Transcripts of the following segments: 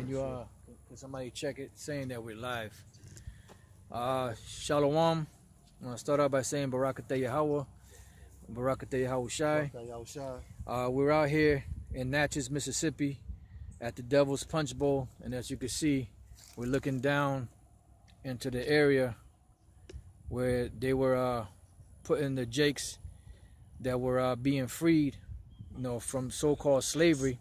Can you can somebody check it saying that we're live? Shalom. I'm gonna start out by saying Barakatah Yahweh, Barakatah Yahweh Shai. We're out here in Natchez, Mississippi, at the Devil's Punch Bowl, and as you can see, we're looking down into the area where they were putting the Jakes that were being freed, you know, from so-called slavery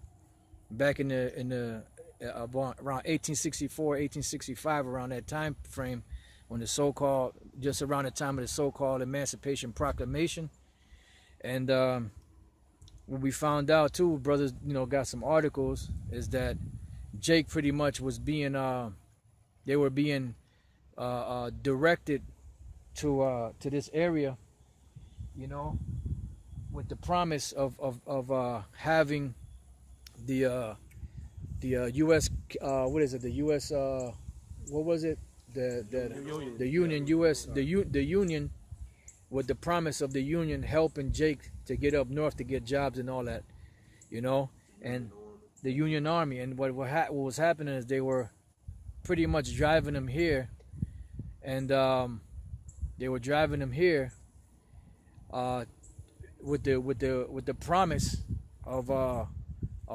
back in the around 1864, 1865, around that time frame, when the so-called, just around the time of the so-called Emancipation Proclamation. And what we found out too, brothers, you know, got some articles, is that Jake pretty much was being they were being directed to this area, you know, with the promise of having the U.S. What is it? The U.S. What was it? The Union U.S. the Union, with the promise of the Union helping Jake to get up north to get jobs and all that, you know, and the Union Army. And what was happening is they were pretty much driving him here, and they were driving him here with the promise of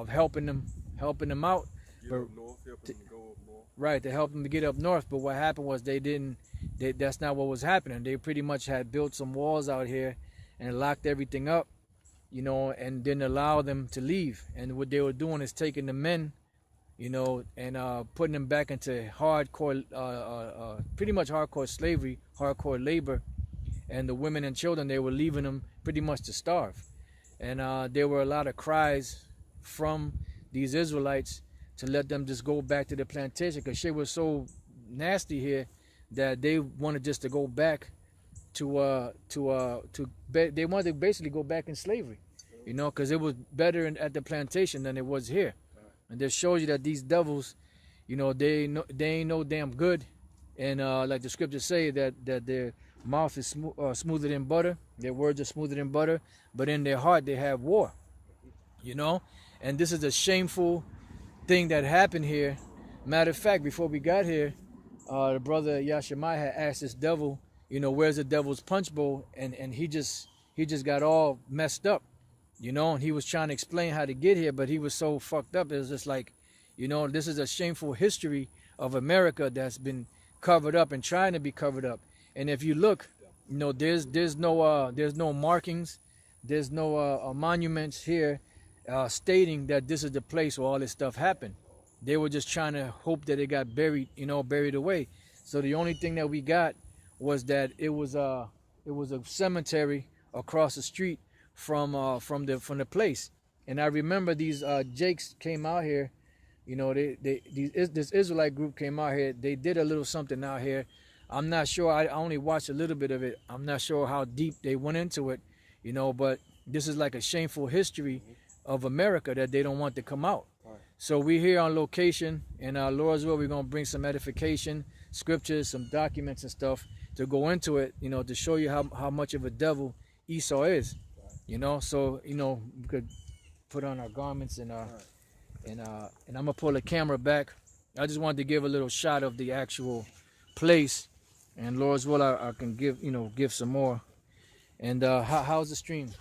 helping them out, right, to help them to get up north. But what happened was that's not what was happening. They pretty much had built some walls out here and locked everything up, you know, and didn't allow them to leave. And what they were doing is taking the men, you know, and putting them back into hardcore, pretty much hardcore slavery, hardcore labor. And the women and children, they were leaving them pretty much to starve. And there were a lot of cries from these Israelites to let them just go back to the plantation, because shit was so nasty here that they wanted just to go back they wanted to basically go back in slavery, you know, because it was better at the plantation than it was here. And this shows you that these devils, you know, they ain't no damn good. And like the scriptures say, that their mouth is smoother than butter, their words are smoother than butter, but in their heart they have war, you know. And this is a shameful thing that happened here. Matter of fact, before we got here, the brother Yashimai had asked this devil, you know, where's the Devil's Punch Bowl, and he just got all messed up, you know. And he was trying to explain how to get here, but he was so fucked up. It was just like, you know, this is a shameful history of America that's been covered up and trying to be covered up. And if you look, you know, there's no markings, there's no monuments here stating that this is the place where all this stuff happened. They were just trying to hope that it got buried, you know, buried away. So the only thing that we got was that it was a cemetery across the street from the place. And I remember these Jakes came out here, you know, this Israelite group came out here. They did a little something out here. I'm not sure. I only watched a little bit of it. I'm not sure how deep they went into it, you know. But this is like a shameful history of America that they don't want to come out. So we're here on location, and Lord's will, we're going to bring some edification, scriptures, some documents and stuff to go into it, you know, to show you how much of a devil Esau is, you know. So, you know, we could put on our garments, and I'm going to pull the camera back. I just wanted to give a little shot of the actual place, and Lord's will, I can give some more. And how's the stream?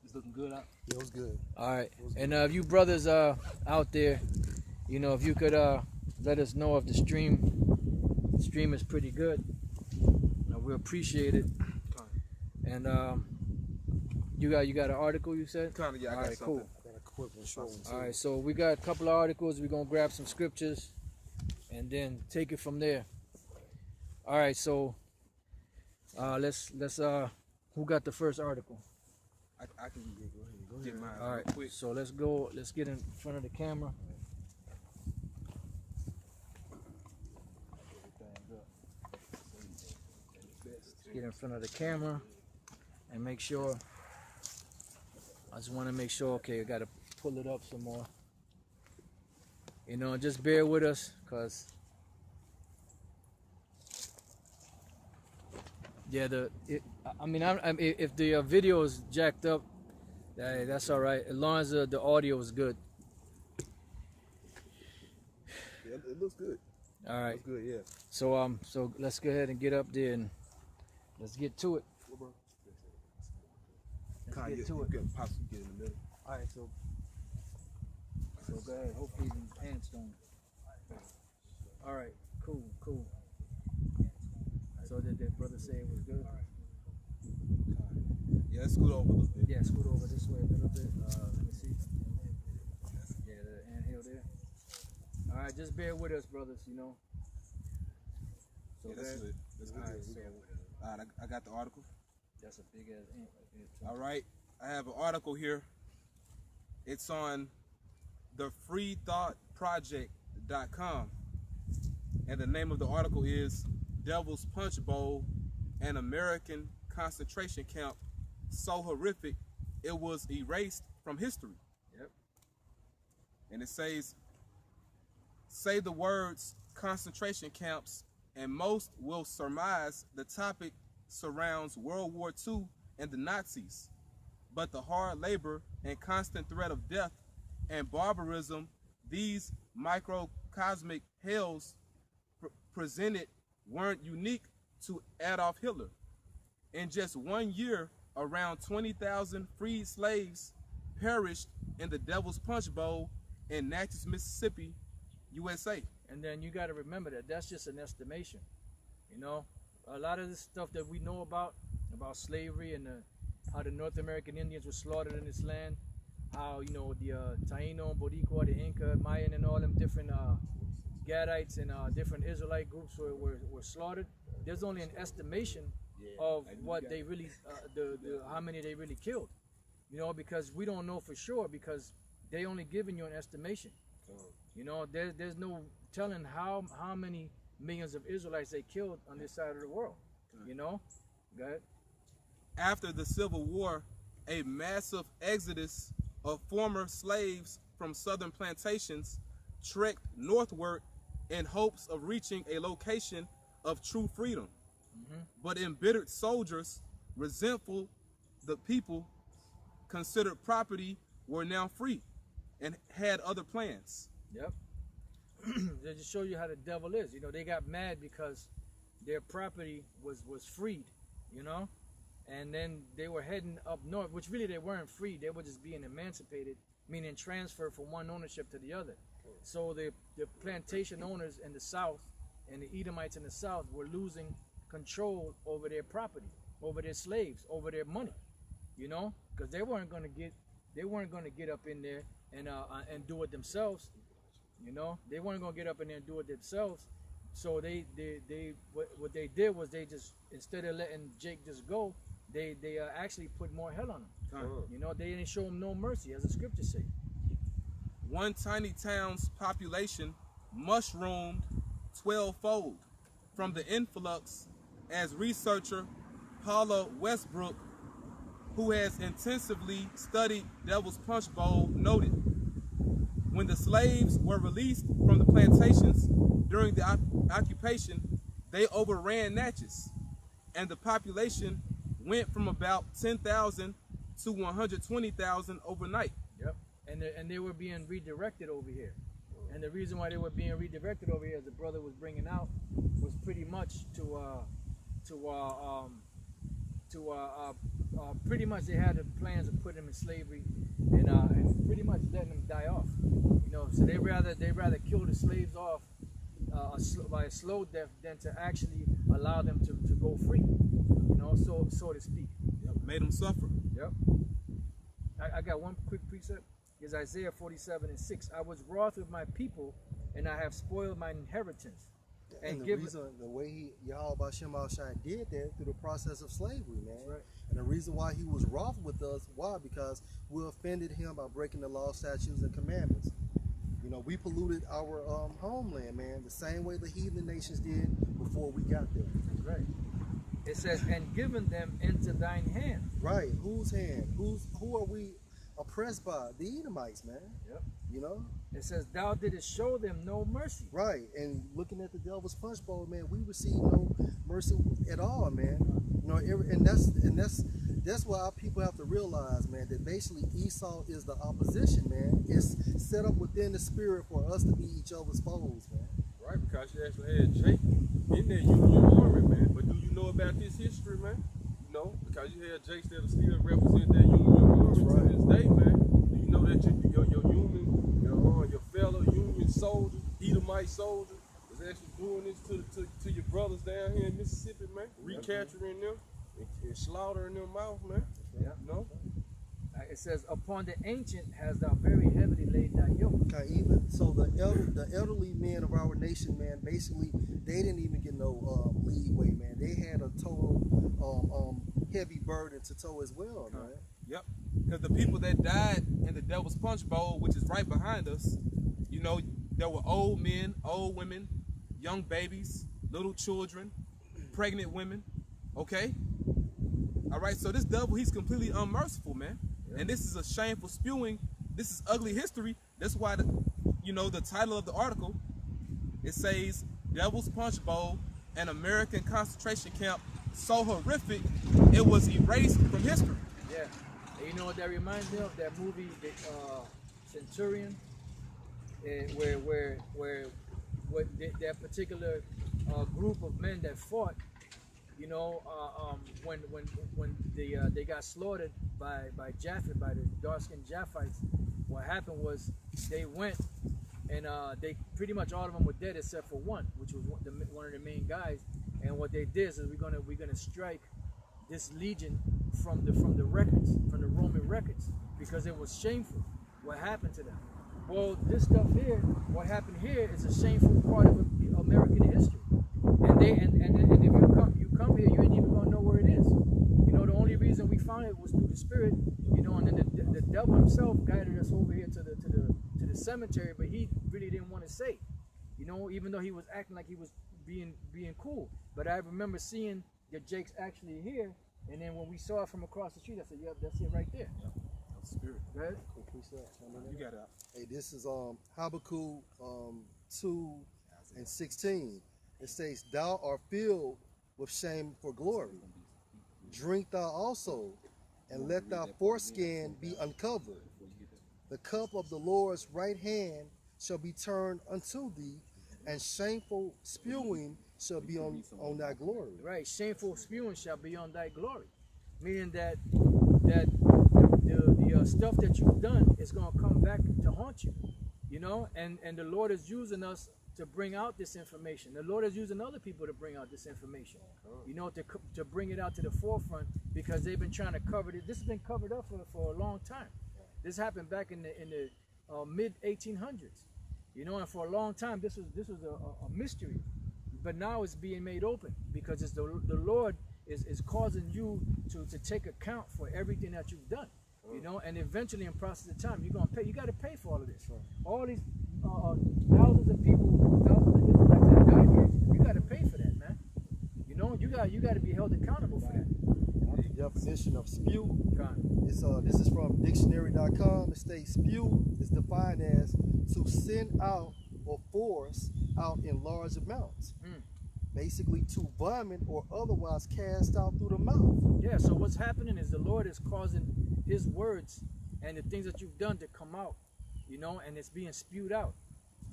It's looking good out. Yeah, it was good. All right. And if you brothers out there, you know, if you could let us know if the stream is pretty good, we appreciate it. And you got an article, you said? Kind of, yeah. All right, cool. Got a quick one. All right, so we got a couple of articles. We're gonna grab some scriptures and then take it from there. All right, so let's who got the first article? I can go ahead. Mine. All right, quick. So let's get in front of the camera. Let's get in front of the camera and make sure. I just want to make sure. Okay, I got to pull it up some more. You know, just bear with us, cause yeah, if the video is jacked up, that's all right, as long as the audio is good. it looks good. All right. Looks good, yeah. So let's go ahead and get up there and let's get to it. Let's get to it. You can possibly get in the middle. All right, so go ahead. Hopefully these pants don't. All right, cool. So did the brother say it was good? Yeah, let's scoot over a little bit. Yeah, scoot over this way a little bit. Let me see. Yeah, the anthill there. All right, just bear with us, brothers. You know. So Yeah, that's it. Let's get all to right, it. All right, I got the article. that's a big ass ant right there. Too. All right, I have an article here. It's on the freethoughtproject.com. And the name of the article is Devil's Punch Bowl, an American concentration camp so horrific it was erased from history. Yep. And it says, say the words concentration camps and most will surmise the topic surrounds World War II and the Nazis. But the hard labor and constant threat of death and barbarism these microcosmic hells presented weren't unique to Adolf Hitler. In just 1 year, around 20,000 freed slaves perished in the Devil's Punch Bowl in Natchez, Mississippi, USA. And then you got to remember that that's just an estimation. You know, a lot of this stuff that we know about slavery and how the North American Indians were slaughtered in this land, how, you know, the Taino, Boricua, the Inca, Mayan, and all them different Gadites and different Israelite groups were slaughtered. There's only an estimation of what they really, how many they really killed. You know, because we don't know for sure, because they only giving you an estimation. You know, there's no telling how many millions of Israelites they killed on this side of the world. You know? Go ahead. After the Civil War, a massive exodus of former slaves from southern plantations trekked northward in hopes of reaching a location of true freedom. But embittered soldiers, resentful the people considered property, were now free and had other plans. Yep. They just show you how the devil is. You know, they got mad because their property was freed, you know, and then they were heading up north, which really they weren't free. They were just being emancipated, meaning transferred from one ownership to the other. So the plantation owners in the south and the Edomites in the south were losing control over their property, over their slaves, over their money, you know, because they weren't going to get up in there and do it themselves. You know, they weren't going to get up in there and do it themselves. So what they did was they just, instead of letting Jake just go, they actually put more hell on him. You know, they didn't show him no mercy, as the scriptures say. One tiny town's population mushroomed 12-fold from the influx, as researcher Paula Westbrook, who has intensively studied Devil's Punch Bowl, noted. When the slaves were released from the plantations during the occupation, they overran Natchez, and the population went from about 10,000 to 120,000 overnight. Yep, and they were being redirected over here. And the reason why they were being redirected over here, as the brother was bringing out, was pretty much pretty much they had the plans of putting them in slavery and pretty much letting them die off. You know, so they rather kill the slaves off by a slow death than to actually allow them to go free. You know, so to speak. Yep, made them suffer. Yep. I got one quick precept. Is Isaiah 47:6. I was wroth with my people, and I have spoiled my inheritance. And the reason, the way Yahweh Shem Al-Shai did that through the process of slavery, man. Right. And the reason why he was wroth with us, why? Because we offended him by breaking the law, statutes, and commandments. You know, we polluted our homeland, man, the same way the heathen nations did before we got there. Right. It says, and given them into thine hand. Right. Whose hand? Who are we oppressed by? The Edomites, man. Yep. You know? It says, thou didst show them no mercy. Right, and looking at the devil's punch bowl, man, we receive no mercy at all, man. You know, that's why our people have to realize, man, that basically Esau is the opposition, man. It's set up within the spirit for us to be each other's foes, man. Right, because you actually had Jake in that Union Army, man. But do you know about this history, man? No, because you had Jake that still represent that Union Army to this day, man. Do you know that your Union, your fellow Union soldier, Edomite soldier, is actually doing this to your brothers down here in Mississippi, man? Recapturing them and slaughtering them out, man. Yeah. No? It says, upon the ancient has thou very heavily laid thy yoke. Okay, even so, the elderly men of our nation, man, basically they didn't even get no leeway, man. They had a total heavy burden to tow as well, man. Yep. Because the people that died in the Devil's Punch Bowl, which is right behind us, you know, there were old men, old women, young babies, little children, pregnant women. Okay. All right. So this devil, he's completely unmerciful, man. And this is a shameful spewing. This is ugly history. That's why, the title of the article, it says, Devil's Punch Bowl, an American concentration camp so horrific, it was erased from history. Yeah. And you know what that reminds me of? That movie, the Centurion, where that particular group of men that fought, when they got slaughtered by Japhet, by the dark-skinned Japhites, what happened was they went and they pretty much all of them were dead except for one, which was one of the main guys. And what they did is we're gonna strike this legion from the records, from the Roman records, because it was shameful what happened to them. Well, this stuff here, what happened here is a shameful part of American history. And if you come here, you ain't even gonna know where it is. The only reason we found it was through the Spirit, and then the devil himself guided us over here to the cemetery, but he really didn't want to say, even though he was acting like he was being cool. But I remember seeing that Jake's actually here, and then when we saw it from across the street, I said, "Yep, that's it right there." Yep. That's the Spirit. Right? You got it. Hey, this is Habakkuk 2:16. It says, "Thou art filled with shame for glory. Drink thou also, and let thy foreskin be uncovered. The cup of the Lord's right hand shall be turned unto thee, and shameful spewing shall be on thy glory." Right, shameful spewing shall be on thy glory. Meaning that the stuff that you've done is going to come back to haunt you. And the Lord is using us to bring out this information. The Lord is using other people to bring out this information, to bring it out to the forefront, because they've been trying to cover it. This has been covered up for a long time. This happened back in the mid 1800s, and for a long time this was a mystery, but now it's being made open, because it's the Lord is causing you to take account for everything that you've done, and eventually in process of time you're gonna pay. You got to pay for all of this. All these thousands of people, thousands of Israelites that died here, you got to pay for that, man. You got to be held accountable for that. The definition of spew, this is from dictionary.com. It states spew is defined as to send out or force out in large amounts. Basically to vomit or otherwise cast out through the mouth. Yeah, so what's happening is the Lord is causing his words and the things that you've done to come out, and it's being spewed out.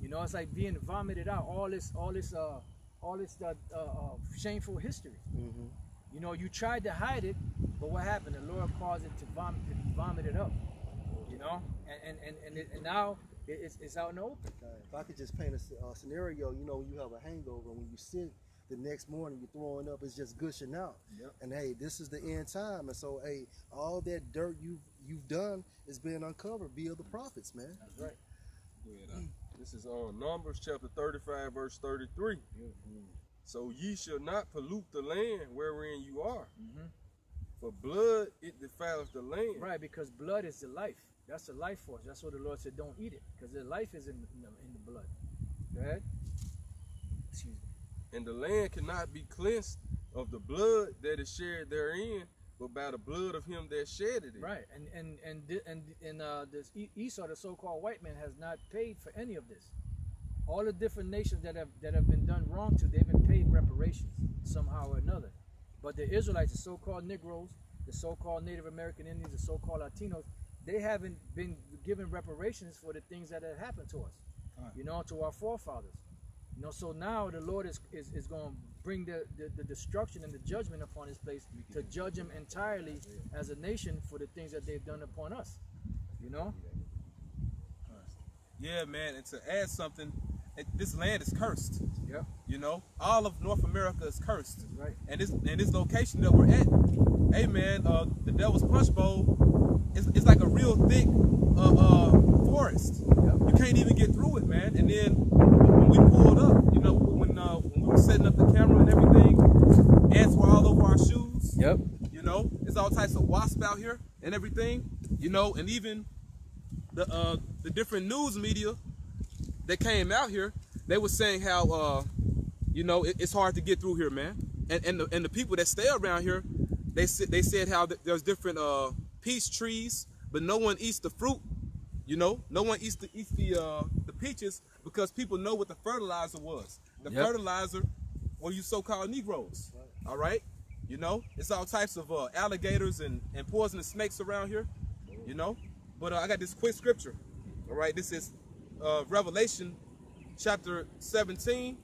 It's like being vomited out, all this shameful history. You tried to hide it, but what happened? The Lord caused it to be vomited up. And now it's out in the open. If I could just paint a scenario, when you have a hangover, when you sit the next morning, you're throwing up, it's just gushing out. Yep. And hey, this is the end time, and so hey, all that dirt you've done is being uncovered via the prophets, man. That's right. This is on Numbers chapter 35, verse 33. So ye shall not pollute the land wherein you are, for blood it defiles the land. Right, because blood is the life. That's the life force. That's what the Lord said, don't eat it, because the life is in the blood. Go ahead. Excuse me. And the land cannot be cleansed of the blood that is shared therein, but by the blood of him that shedded it. Right, and this Esau, the so-called white man, has not paid for any of this. All the different nations that have been done wrong to, they've been paid reparations somehow or another. But the Israelites, the so-called Negroes, the so-called Native American Indians, the so-called Latinos, they haven't been given reparations for the things that have happened to us, you know, to our forefathers. You know, so now the Lord is going to bring the destruction and the judgment upon this place to judge them entirely as a nation for the things that they've done upon us, you know? Yeah, man, and to add something, this land is cursed. Yep. You know, all of North America is cursed. Right. And this location that we're at, hey man, the Devil's Punch Bowl, it's like a real thick forest. Yep. You can't even get through it, man. And then when we pulled up, you know, when we were setting up the camera and everything, ants were all over our shoes. Yep. You know, there's all types of wasps out here and everything. You know, and even the different news media that came out here, they were saying how you know, it's hard to get through here, man. And the people that stay around here, they said how there's different peach trees, but no one eats the fruit. You know, no one eats the peaches because people know what the fertilizer was. The fertilizer were you so-called Negroes. Right. All right, you know, it's all types of alligators and poisonous snakes around here. You know, but I got this quick scripture. All right, this is Revelation chapter 17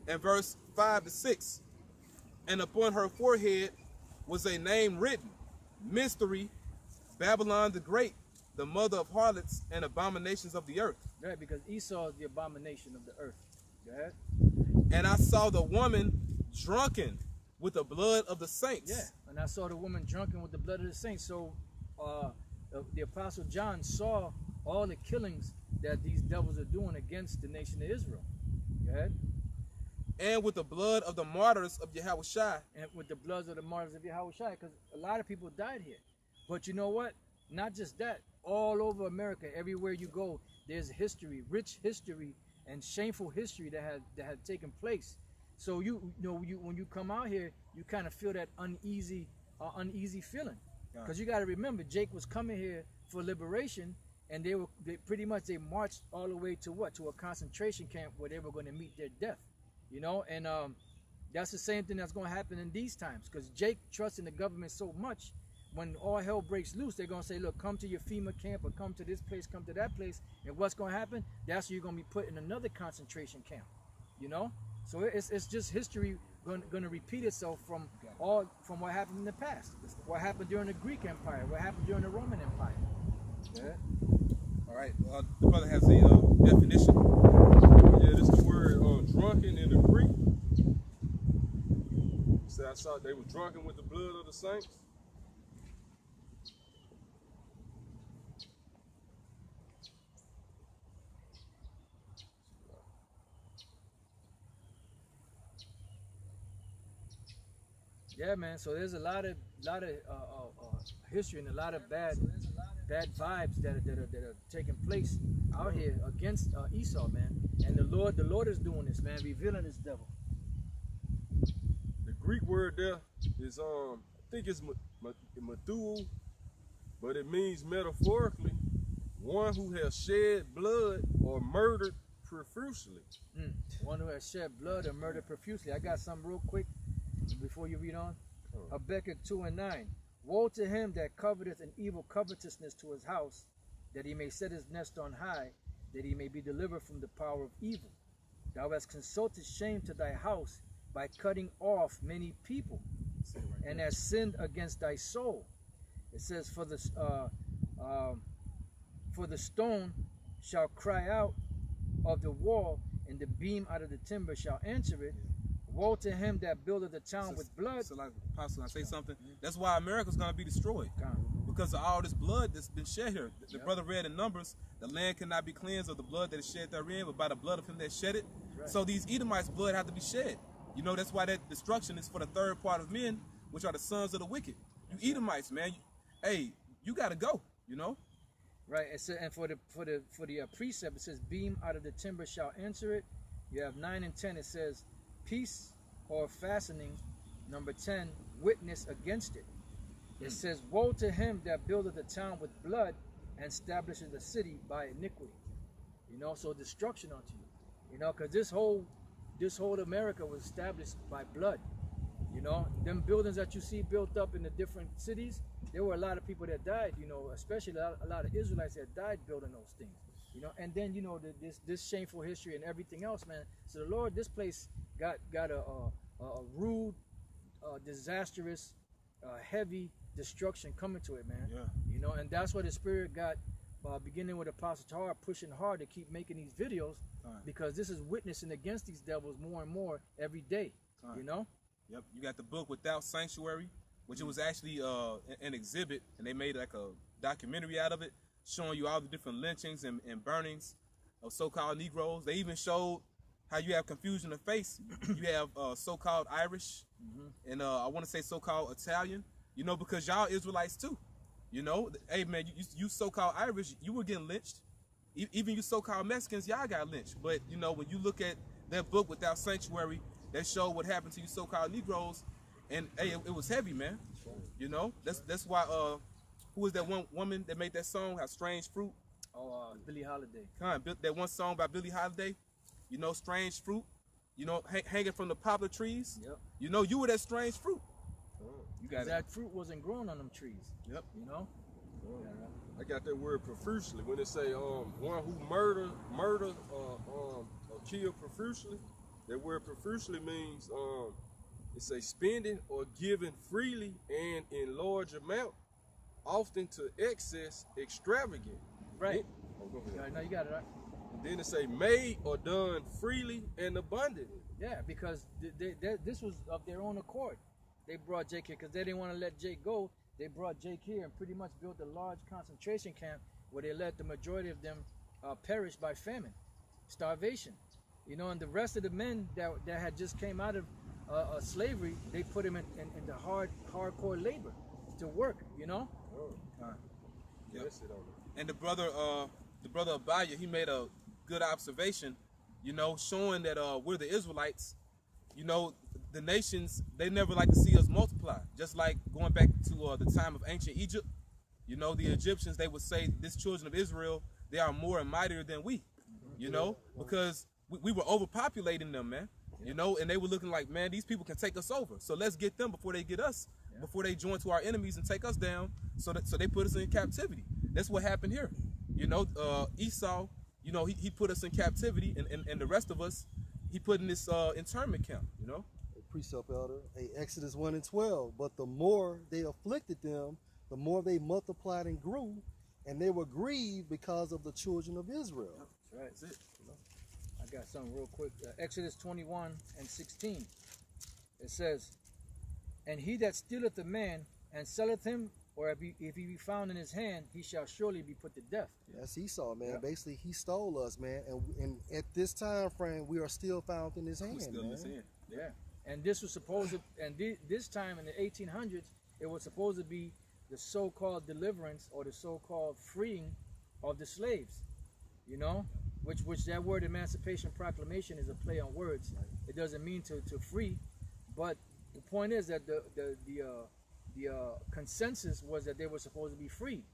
and verse 5 to 6. And upon her forehead was a name written, Mystery, Babylon the Great, the mother of harlots and abominations of the earth. Right, because Esau is the abomination of the earth. Go ahead. And I saw the woman drunken with the blood of the saints. Yeah, and I saw the woman drunken with the blood of the saints. So the Apostle John saw all the killings that these devils are doing against the nation of Israel. Go ahead. And with the blood of the martyrs of Yahushua. And with the bloods of the martyrs of Yahushua, because a lot of people died here. But you know what? Not just that. All over America, everywhere you go, there's history, rich history, and shameful history that had taken place. So when you come out here, you kind of feel that uneasy feeling, because you got to remember, Jake was coming here for liberation, and they pretty much marched all the way to what? To a concentration camp where they were going to meet their death, you know. And that's the same thing that's going to happen in these times, because Jake trusts in the government so much. When all hell breaks loose, they're going to say, look, come to your FEMA camp, or come to this place, come to that place. And what's going to happen? That's where you're going to be put in another concentration camp, you know? So it's just history going to repeat itself from what happened in the past. What happened during the Greek Empire, what happened during the Roman Empire. Yeah. All right, the brother has a definition. Yeah, this is the word drunken in the Greek. So I saw they were drunken with the blood of the saints. Yeah, man. So there's a lot of history and a lot of bad vibes that are taking place out here against Esau, man. And the Lord is doing this, man, revealing this devil. The Greek word there is I think it's Methuel, but it means metaphorically one who has shed blood or murdered profusely. One who has shed blood or murdered profusely. I got some real quick before you read on. Habakkuk 2:9. Woe to him that coveteth an evil covetousness to his house, that he may set his nest on high, that he may be delivered from the power of evil. Thou hast consulted shame to thy house by cutting off many people, and hast sinned against thy soul. It says, for the stone shall cry out of the wall, and the beam out of the timber shall answer it. Woe to him that buildeth a town with blood. So like, Apostle, I say something. That's why America's going to be destroyed. Because of all this blood that's been shed here. The brother read in Numbers, the land cannot be cleansed of the blood that is shed therein, but by the blood of him that shed it. Right. So these Edomites' blood have to be shed. You know, that's why that destruction is for the third part of men, which are the sons of the wicked. You Edomites, man, you got to go, you know. Right, and for the precept, it says, beam out of the timber shall answer it. You have 9 and 10, it says, peace or fastening. Number 10, witness against it. It says, woe to him that buildeth the town with blood and establishes the city by iniquity. You know, so destruction unto you. You know, because this whole America was established by blood. You know, them buildings that you see built up in the different cities, there were a lot of people that died, you know, especially a lot of Israelites that died building those things. You know, and then, you know, this shameful history and everything else, man. So the Lord, this place got a rude, disastrous, heavy destruction coming to it, man. Yeah. You know, and that's why the Spirit got, beginning with Apostle Tahar, pushing hard to keep making these videos, because this is witnessing against these devils more and more every day. You know. Yep. You got the book Without Sanctuary, which it was actually an exhibit, and they made like a documentary out of it, showing you all the different lynchings and burnings of so-called Negroes. They even showed how you have confusion of face. You have so-called Irish, and I want to say so-called Italian, you know, because y'all Israelites too. You know, hey man, you so-called Irish, you were getting lynched. Even you so-called Mexicans, y'all got lynched. But you know, when you look at that book Without Sanctuary, that showed what happened to you so-called Negroes, and hey, it was heavy, man. You know, that's why who was that one woman that made that song, How Strange Fruit? Oh, Billie Holiday. That one song by Billie Holiday, you know, Strange Fruit, you know, hanging from the poplar trees. Yep. You know, you were that strange fruit. You got that fruit wasn't growing on them trees. Yep. You know. I got that word profusely when they say one who murder or kill profusely. That word profusely means it say spending or giving freely and in large amount, often to excess, extravagant. Right. Go ahead. No, you got it right. Then it say made or done freely and abundantly. Yeah, because this was of their own accord. They brought Jake here because they didn't want to let Jake go. They brought Jake here and pretty much built a large concentration camp where they let the majority of them perish by famine, starvation. You know, and the rest of the men that had just came out of slavery, they put them in the hardcore labor to work. You know. Yep. And the brother Abaya, he made a good observation, you know, showing that we're the Israelites. You know, the nations, they never like to see us multiply. Just like going back to the time of ancient Egypt, you know, the Egyptians, they would say, this children of Israel, they are more and mightier than we, you know, because we were overpopulating them, man, you know, and they were looking like, man, these people can take us over. So let's get them before they get us, before they join to our enemies and take us down. So they put us in captivity. That's what happened here. You know, Esau, you know, he put us in captivity, and the rest of us, he put in this internment camp, you know. Precept elder, Exodus 1:12. But the more they afflicted them, the more they multiplied and grew, and they were grieved because of the children of Israel. That's right. That's it. I got something real quick. Exodus 21:16. It says, and he that stealeth a man and selleth him, or if he be found in his hand, he shall surely be put to death. That's Esau, man. Yep. Basically, he stole us, man. And at this time frame, we are still found in his hand, Still in his hand. Yeah. And this was supposed to, and this time in the 1800s, it was supposed to be the so-called deliverance or the so-called freeing of the slaves, you know, which that word Emancipation Proclamation is a play on words. It doesn't mean to free, but the point is that the consensus was that they were supposed to be freed.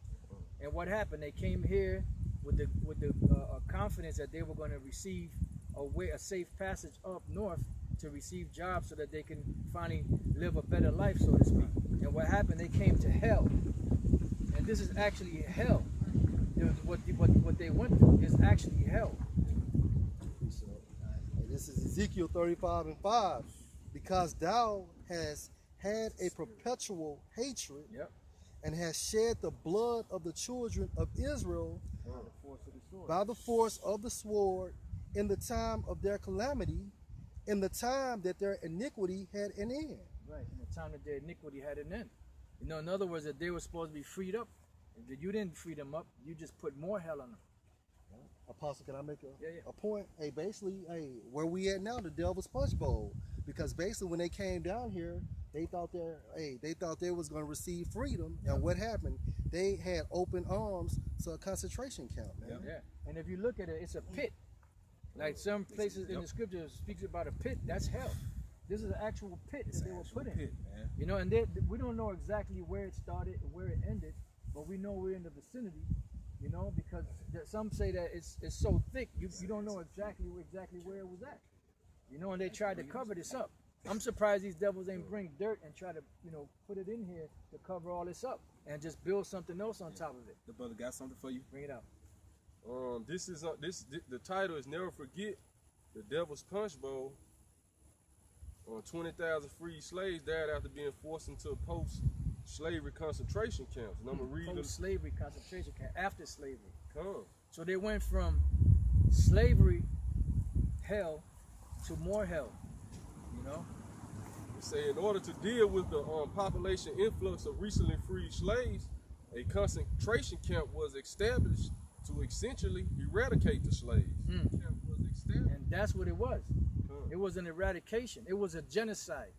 And what happened? They came here with the confidence that they were going to receive a safe passage up north to receive jobs so that they can finally live a better life, so to speak. And what happened? They came to hell. And this is actually hell. What they went through is actually hell. This is Ezekiel 35:5. Because thou hast had a perpetual hatred, and has shed the blood of the children of Israel by the force of the sword in the time of their calamity, in the time that their iniquity had an end. Right, in the time that their iniquity had an end. You know, in other words, that they were supposed to be freed up. That you didn't free them up, you just put more hell on them. Apostle, can I make a point? Hey, basically, where we at now, the devil's punch bowl. Because basically when they came down here, they thought they was going to receive freedom. And what happened? They had open arms to a concentration camp, man. Yeah. And if you look at it, it's a pit. Like some places in the scripture speaks about a pit, that's hell. This is an actual pit It's that an they were actual put in. pit, man. You know, and we don't know exactly where it started and where it ended, but we know we're in the vicinity. You know, because some say that it's so thick you don't know exactly where it was at. You know, and they tried to cover this up. I'm surprised these devils ain't bring dirt and try to, you know, put it in here to cover all this up and just build something else on top of it. The brother got something for you. Bring it out. This is the title is Never Forget the Devil's Punch Bowl. 20,000 freed slaves died after being forced into post-slavery concentration camps. And I'm gonna read them. Post-slavery concentration camp, after slavery. Come. So they went from slavery hell to more hell. You know? They say in order to deal with the population influx of recently freed slaves, a concentration camp was established to essentially eradicate the slaves. Mm. The camp was established. And that's what it was. Come. It was an eradication. It was a genocide.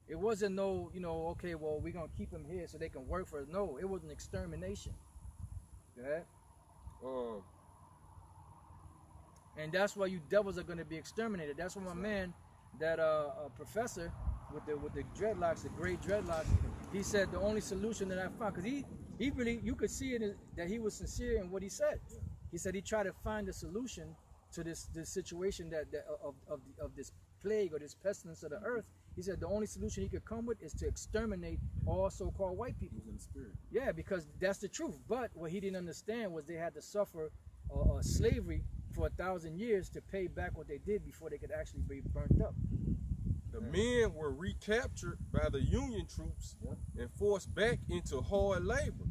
It wasn't no, you know, okay, well, we're going to keep them here so they can work for us. No, it was an extermination. Yeah? And that's why you devils are going to be exterminated. That's why my man, that professor with the dreadlocks, the gray dreadlocks, he said the only solution that I found, because he really, you could see it that he was sincere in what he said. He said he tried to find a solution to this situation of this plague or this pestilence of the earth. He said the only solution he could come with is to exterminate all so-called white people. He was in the spirit. Yeah, because that's the truth. But what he didn't understand was they had to suffer slavery for 1,000 years to pay back what they did before they could actually be burnt up. The men were recaptured by the Union troops and forced back into hard labor.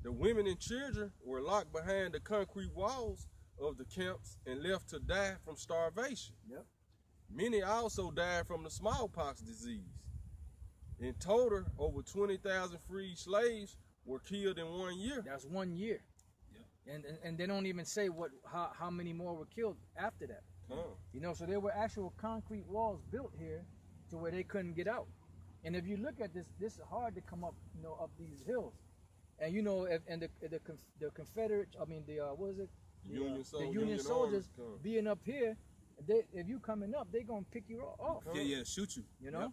The women and children were locked behind the concrete walls of the camps and left to die from starvation. Yep. Many also died from the smallpox disease. In total, over 20,000 freed slaves were killed in 1 year. That's 1 year. Yep. And they don't even say how many more were killed after that. You know, so there were actual concrete walls built here to where they couldn't get out. And if you look at this is hard to come up, you know, up these hills. And you know, and the Confederate, I mean what is it? The Union soldiers being up here, if you coming up, they gonna pick you off. Yeah, shoot you. You know. Yep.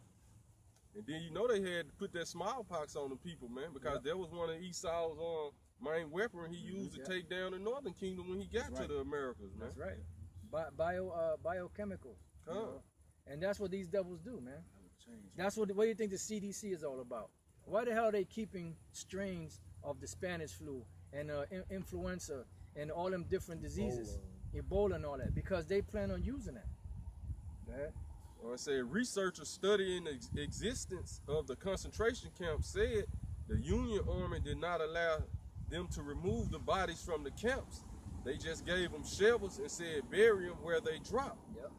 And then you know they had to put that smallpox on the people, man, because that was one of Esau's main weapon he used to take down the Northern Kingdom when he got to the Americas, man. That's right. Biochemicals. You know? And that's what these devils do, man. That's what do you think the CDC is all about? Why the hell are they keeping strains of the Spanish flu and influenza and all them different diseases, Ebola and all that? Because they plan on using that. I say researchers studying the existence of the concentration camp said the Union Army did not allow them to remove the bodies from the camps. They just gave them shovels and said bury them where they dropped. Yep.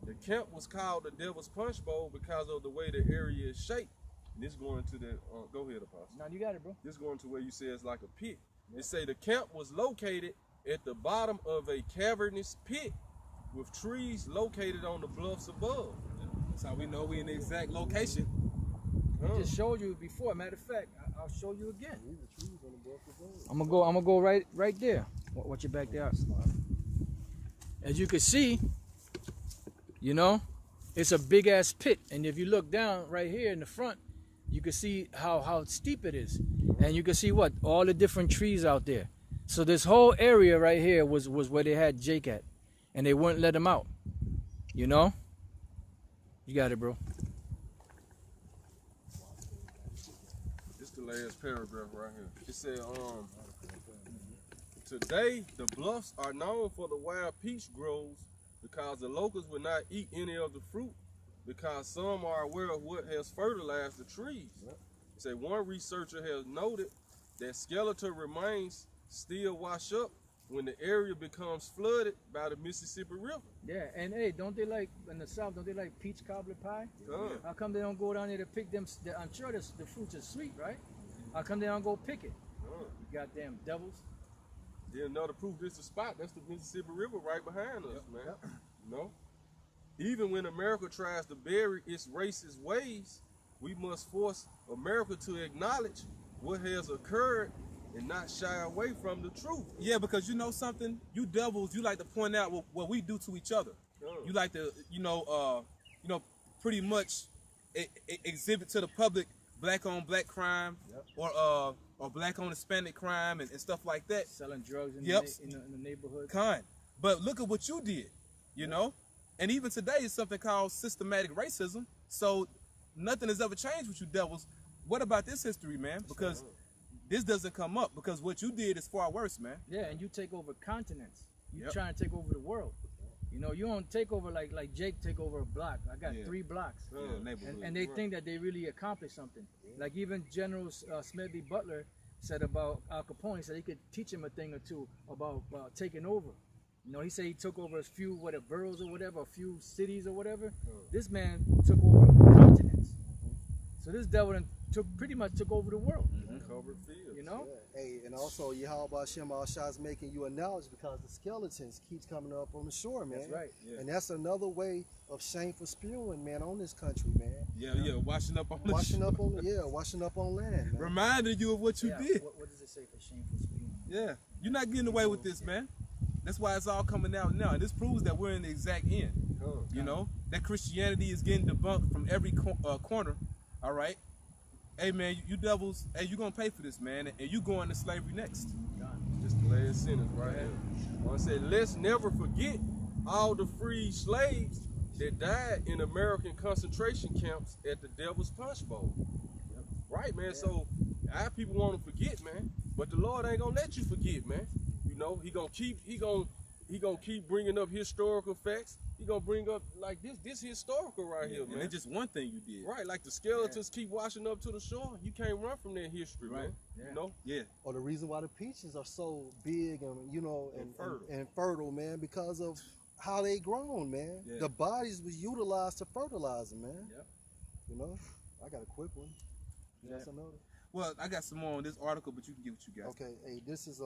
The camp was called the Devil's Punch Bowl because of the way the area is shaped. And this going to the, go ahead, Apostle. Now you got it, bro. This going to where you say it's like a pit. They say the camp was located at the bottom of a cavernous pit with trees located on the bluffs above. That's how we know we in the exact location. I just showed you before. Matter of fact, I'll show you again. I'm gonna go right there. Watch your back there. As you can see, you know, it's a big ass pit, and if you look down right here in the front, you can see how steep it is, and you can see what all the different trees out there. So this whole area right here was where they had Jake at, and they wouldn't let him out. You know, you got it, bro. This the last paragraph right here. It said, today the bluffs are known for the wild peach groves because the locals will not eat any of the fruit because some are aware of what has fertilized the trees. Say one researcher has noted that skeletal remains still wash up when the area becomes flooded by the Mississippi River. Yeah, and hey, don't they like, in the South, don't they like peach cobbler pie? How come they don't go down there to pick them? I'm sure the fruits are sweet, right? How come they don't go pick it? You goddamn devils. Then another proof this is a spot, that's the Mississippi River right behind us, man. You know? Even when America tries to bury its racist ways, we must force America to acknowledge what has occurred and not shy away from the truth. Yeah, because you know something, you devils, you like to point out what we do to each other. You like to, pretty much exhibit to the public black on black crime, or black on Hispanic crime and stuff like that. Selling drugs in, in the neighborhood. Kind. But look at what you did, you know? And even today is something called systematic racism. So nothing has ever changed with you devils. What about this history, man? Because this doesn't come up, because what you did is far worse, man. Yeah, and you take over continents. You trying to take over the world. You know, you don't take over like Jake take over a block. I got 3 blocks. And they think that they really accomplished something. Like even General Smedley Butler said about Al Capone, he said he could teach him a thing or two about taking over. You know, he said he took over a few boroughs or whatever, a few cities or whatever. This man took over continents. So this devil pretty much took over the world. Covered fields. You know? Yeah. Hey, and also Yahweh Shem Al-Shah's making you a knowledge because the skeletons keeps coming up on the shore, man. That's right. And that's another way of shameful spewing, man, on this country, man. Washing up on washing up on land, man. Reminding you of what you did. What does it say for shameful spewing? Yeah, you're not getting away with this, man. That's why it's all coming out now. And this proves that we're in the exact end. You know, that Christianity is getting debunked from every corner. All right. Hey, man, you devils, hey, you going to pay for this, man. And you going to slavery next. Just the last sentence right here. I want to say, let's never forget all the free slaves that died in American concentration camps at the Devil's Punch Bowl. Right, man? So our people want to forget, man. But the Lord ain't going to let you forget, man. You know, he gonna keep bringing up historical facts. He gonna bring up like this historical right here, man. And it's just one thing you did. Right, like the skeletons keep washing up to the shore. You can't run from that history, man. You know? Yeah. Or the reason why the peaches are so big and and fertile, man, because of how they grown, man. Yeah. The bodies was utilized to fertilize them, man. Yep. You know, I got a quick one. You got something else? Well, I got some more on this article, but you can get what you got. Okay, hey, this is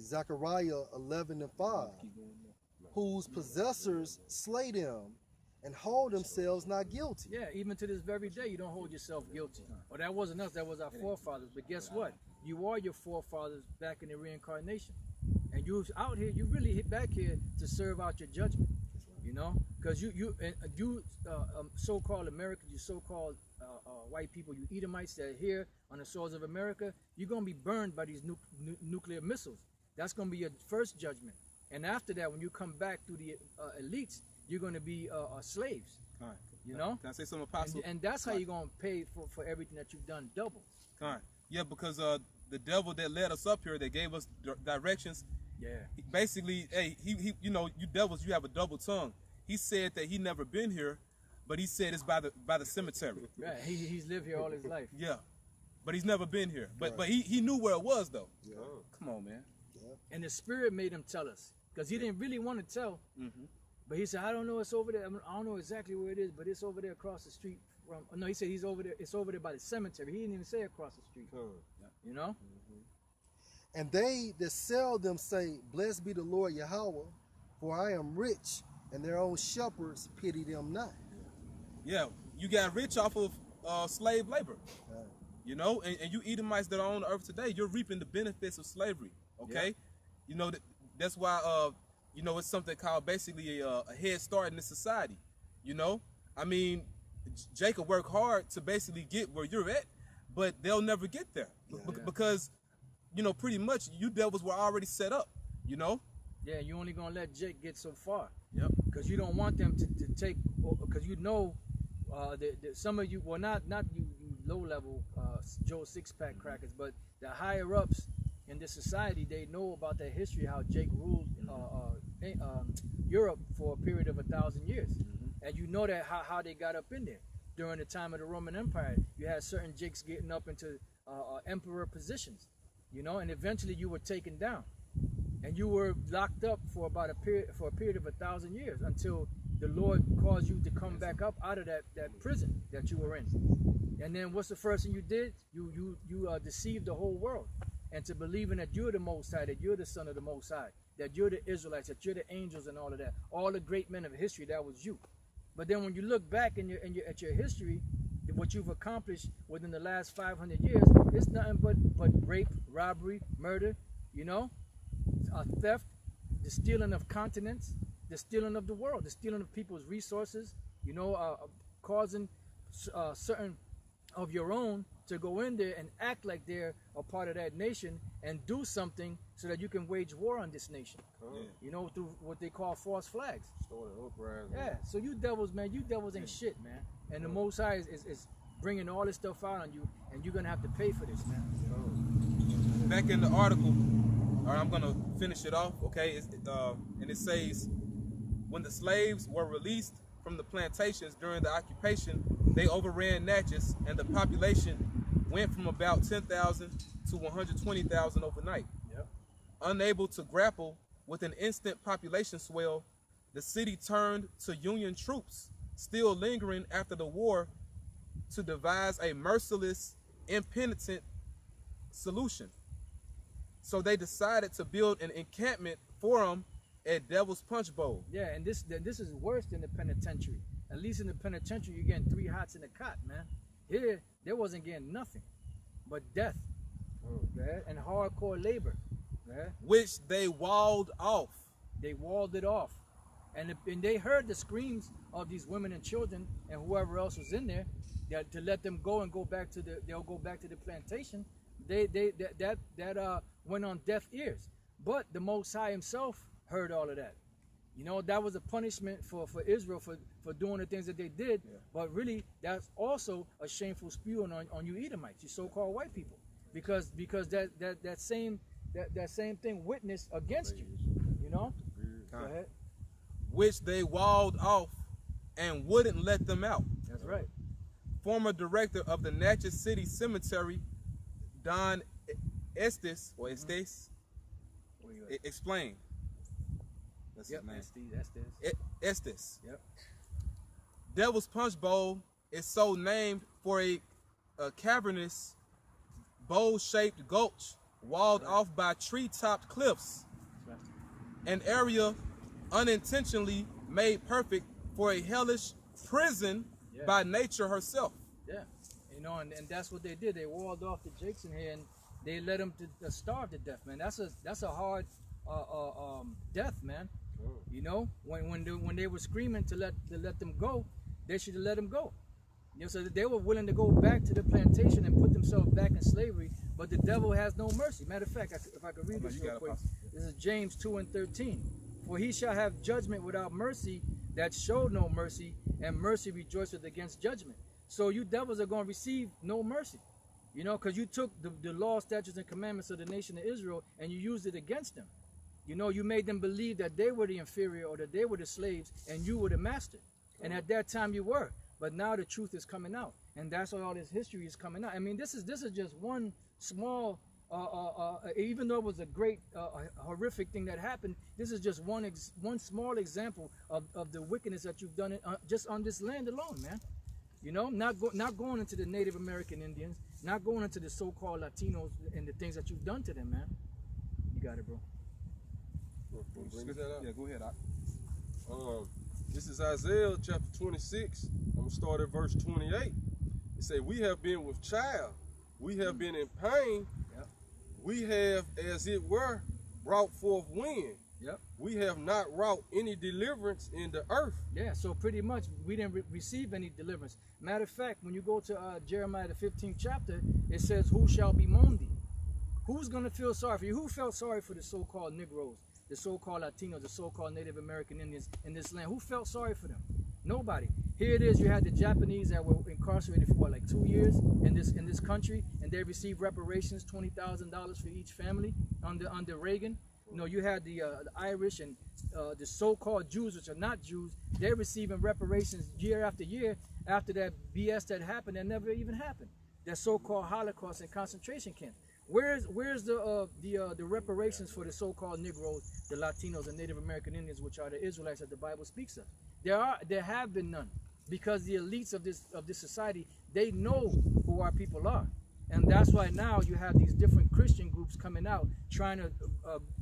Zechariah 11:5, whose possessors slay them and hold themselves not guilty. Yeah, even to this very day, you don't hold yourself guilty. Or that wasn't us, that was our forefathers. But guess what? You are your forefathers back in the reincarnation. And you out here, you really hit back here to serve out your judgment. You know? Because you so-called Americans, you so-called white people, you Edomites that are here on the shores of America, you're going to be burned by these nuclear missiles. That's going to be your first judgment. And after that, when you come back through the elites, you're going to be slaves. You know? Can I say something, Apostle? And that's how you're going to pay for everything that you've done double. Yeah, because the devil that led us up here, that gave us directions, basically, hey, he you know, you devils, you have a double tongue. He said that he never been here, but he said it's by the cemetery. Right, he's lived here all his life. Yeah, but he's never been here. But he knew where it was, though. Yeah. Come on, man. And the Spirit made him tell us, because he didn't really want to tell. But he said, I don't know, it's over there. I don't know exactly where it is, but it's over there across the street from. No, he said he's over there. It's over there by the cemetery. He didn't even say across the street. You know. And they that sell them say, Blessed be the Lord Yahweh, for I am rich, and their own shepherds pity them not. Yeah, you got rich off of slave labor. You know, and you Edomites that are on the earth today, you're reaping the benefits of slavery. Okay, you know that's why you know, it's something called basically a head start in this society. You know, I mean, Jacob worked hard to basically get where you're at, but they'll never get there because, you know, pretty much you devils were already set up. You know. Yeah, you're only gonna let Jake get so far. Yep. Because you don't want them to take, because you know, some of you, well, not you low level Joe Six-Pack crackers, but the higher ups in this society, they know about their history, how Jake ruled Europe for a period of 1,000 years. And you know that how they got up in there. During the time of the Roman Empire, you had certain Jakes getting up into emperor positions, you know, and eventually you were taken down. And you were locked up for about a period of 1,000 years until the Lord caused you to come back up out of that prison that you were in. And then what's the first thing you did? You deceived the whole world into believing that you're the Most High, that you're the Son of the Most High, that you're the Israelites, that you're the angels and all of that. All the great men of history, that was you. But then when you look back at your history, what you've accomplished within the last 500 years, it's nothing but rape, robbery, murder, you know, theft, the stealing of continents, the stealing of the world, the stealing of people's resources, you know, causing certain of your own to go in there and act like they're a part of that nation and do something so that you can wage war on this nation. You know, through what they call false flags. Yeah, so you devils, man, you devils ain't shit, man. And the Most High is bringing all this stuff out on you, and you're going to have to pay for this, man. Back in the article, I'm going to finish it off, okay? And it says, when the slaves were released from the plantations during the occupation, they overran Natchez, and the population went from about 10,000 to 120,000 overnight. Yep. Unable to grapple with an instant population swell, the city turned to Union troops, still lingering after the war, to devise a merciless, impenitent solution. So they decided to build an encampment for them at Devil's Punch Bowl. Yeah, and this is worse than the penitentiary. At least in the penitentiary, you're getting 3 hots in a cot, man. Here, they wasn't getting nothing but death, right? And hardcore labor, right? Which they walled off. They walled it off. And they heard the screams of these women and children and whoever else was in there, that to let them go and go back to they'll go back to the plantation. That went on deaf ears. But the Most High himself heard all of that. You know, that was a punishment for Israel for doing the things that they did. Yeah. But really, that's also a shameful spewing on you Edomites, you so-called white people, because that same thing witnessed against you. You know. Go ahead. Which they walled off and wouldn't let them out. That's right. Former director of the Natchez City Cemetery, Don Estes, or Estes, explained. That's his name. Estes. Yep. Devil's Punch Bowl is so named for a cavernous, bowl-shaped gulch walled off by tree-topped cliffs. An area unintentionally made perfect for a hellish prison by nature herself. Yeah, you know, and that's what they did. They walled off the Jakes in here, and they let them to starve to death, man. That's a hard death, man. You know, when they were screaming to let them go, they should have let them go. You know, so that they were willing to go back to the plantation and put themselves back in slavery, but the devil has no mercy. Matter of fact, if I could read this real quick, this is James 2:13. For he shall have judgment without mercy that showed no mercy, and mercy rejoiceth against judgment. So you devils are going to receive no mercy, you know, because you took the law, statutes, and commandments of the nation of Israel and you used it against them. You know, you made them believe that they were the inferior or that they were the slaves and you were the master. And at that time you were. But now the truth is coming out. And that's why all this history is coming out. I mean, this is just one small, even though it was a great, horrific thing that happened, this is just one small example of the wickedness that you've done just on this land alone, man. You know, not going into the Native American Indians, not going into the so-called Latinos and the things that you've done to them, man. You got it, bro. Yeah, go ahead. This is Isaiah chapter 26. I'm going to start at verse 28. It says, we have been with child. We have been in pain. Yep. We have, as it were, brought forth wind. Yep. We have not wrought any deliverance in the earth. Yeah, so pretty much we didn't receive any deliverance. Matter of fact, when you go to Jeremiah the 15th chapter, it says, who shall bemoan thee? Who's going to feel sorry for you? Who felt sorry for the so-called Negroes, the so-called Latinos, the so-called Native American Indians in this land? Who felt sorry for them? Nobody. Here it is, you had the Japanese that were incarcerated for what, like 2 years in this country, and they received reparations, $20,000 for each family under Reagan. You know, you had the Irish and the so-called Jews, which are not Jews, they're receiving reparations year after year after that BS that happened that never even happened. That so-called Holocaust and concentration camps. Where's the reparations for the so-called Negroes, the Latinos, and Native American Indians, which are the Israelites that the Bible speaks of? There have been none, because the elites of this society, they know who our people are, and that's why now you have these different Christian groups coming out trying to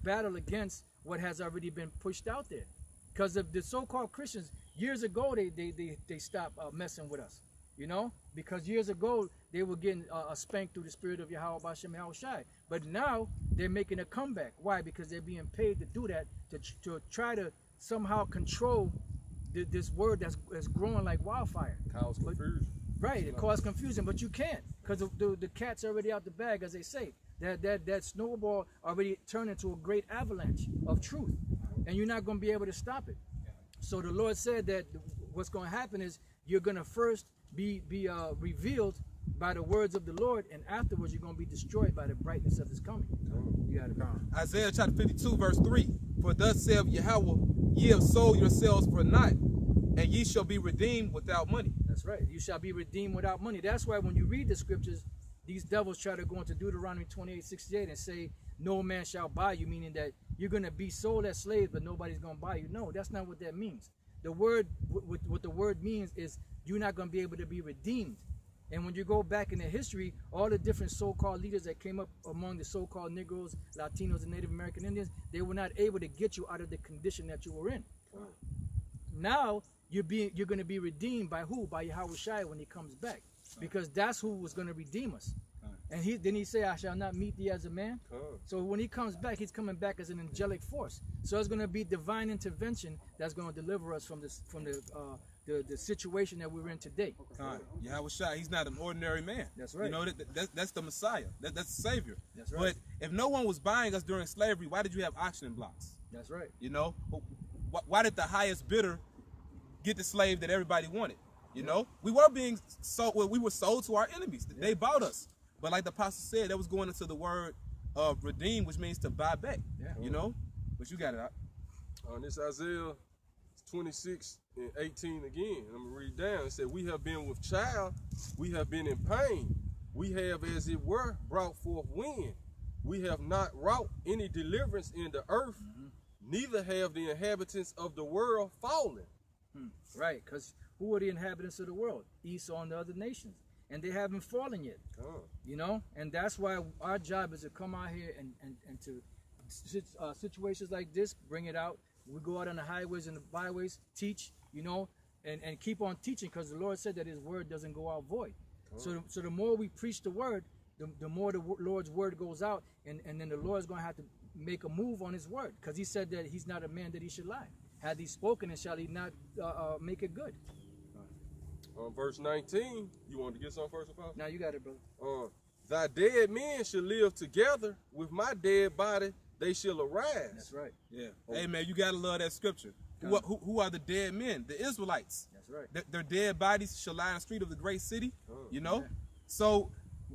battle against what has already been pushed out there. Because of the so-called Christians, years ago they stopped messing with us. You know, because years ago they were getting spanked through the spirit of Yahweh Bashem Yahushai. But now they're making a comeback. Why? Because they're being paid to do that, to try to somehow control this word that's growing like wildfire. Cause confusion. Right, it causes confusion, but you can't, because the cat's already out the bag, as they say. That snowball already turned into a great avalanche of truth, and you're not going to be able to stop it. So the Lord said that what's going to happen is you're going to first be revealed by the words of the Lord, and afterwards you're going to be destroyed by the brightness of His coming. You got it, Brown. Isaiah chapter 52, verse 3. For thus saith Yahweh, ye have sold yourselves for naught, and ye shall be redeemed without money. That's right. You shall be redeemed without money. That's why when you read the scriptures, these devils try to go into Deuteronomy 28:68 and say, no man shall buy you, meaning that you're going to be sold as slaves, but nobody's going to buy you. No, that's not what that means. The word, what the word means is you're not going to be able to be redeemed. And when you go back in the history, all the different so-called leaders that came up among the so-called Negroes, Latinos, and Native American Indians, they were not able to get you out of the condition that you were in. Now, you're going to be redeemed by who? By Yahweh Shai when He comes back. Because that's who was going to redeem us. And then He say, I shall not meet thee as a man. So when He comes back, He's coming back as an angelic force. So it's going to be divine intervention that's going to deliver us from the situation that we're in today. Yahweh Shai, He's not an ordinary man. That's right. You know, that's the Messiah. That's the Savior. That's right. But if no one was buying us during slavery, why did you have auction blocks? That's right. You know, why did the highest bidder get the slave that everybody wanted? You know, we were being sold. Well, we were sold to our enemies. They bought us. But like the apostle said, that was going into the word redeem, which means to buy back. You know, but you got it out. On this Isaiah 26 and 18 again, I'm gonna read down. It said, we have been with child, we have been in pain, we have as it were brought forth wind, we have not wrought any deliverance in the earth, neither have the inhabitants of the world fallen. Right, because who are the inhabitants of the world? Esau and the other nations. And they haven't fallen yet. You know? And that's why our job is to come out here and to situations like this, bring it out. We go out on the highways and the byways, teach, you know, and keep on teaching, because the Lord said that His word doesn't go out void. So the more we preach the word, the more the Lord's word goes out, and then the Lord's going to have to make a move on His word, because He said that He's not a man that He should lie. Had He spoken, and shall He not make it good? Verse 19, you want to get some first, Apostle? Now you got it, brother. Thy dead men shall live together, with my dead body they shall arise. That's right. Yeah. Hey, man, you got to love that scripture. Who are the dead men? The Israelites. That's right. Their dead bodies shall lie in the street of the great city. You know? Yeah. So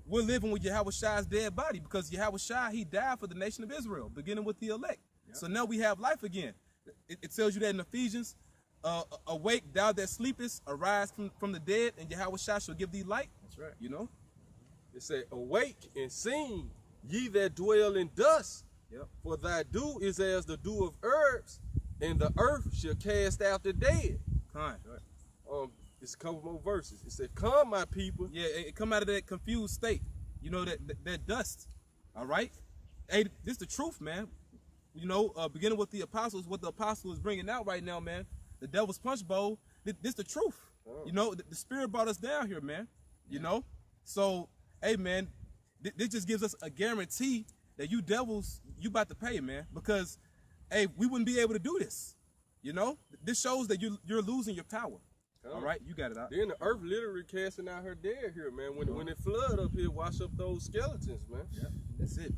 we're living with Yahweh Shai's dead body, because Yahweh Shai, He died for the nation of Israel, beginning with the elect. Yep. So now we have life again. It tells you that in Ephesians, awake thou that sleepest, arise from the dead, and Yahweh Shai shall give thee light. That's right. You know? It said, awake and sing, ye that dwell in dust. Yep. For thy dew is as the dew of herbs, and the earth shall cast out the dead. It's a couple more verses. It said, come, my people. Yeah, it come out of that confused state. You know, that dust. All right? Hey, this is the truth, man. You know, beginning with the apostles, what the apostle is bringing out right now, man. The devil's punch bowl. This the truth. You know, the Spirit brought us down here, man. You know? So, hey, man, this just gives us a guarantee that you devils, you about to pay, man. Because, hey, we wouldn't be able to do this. You know? This shows that you're losing your power. All right? You got it out. Then the earth literally casting out her dead here, man. When it flood up here, wash up those skeletons, man. Yeah, that's it.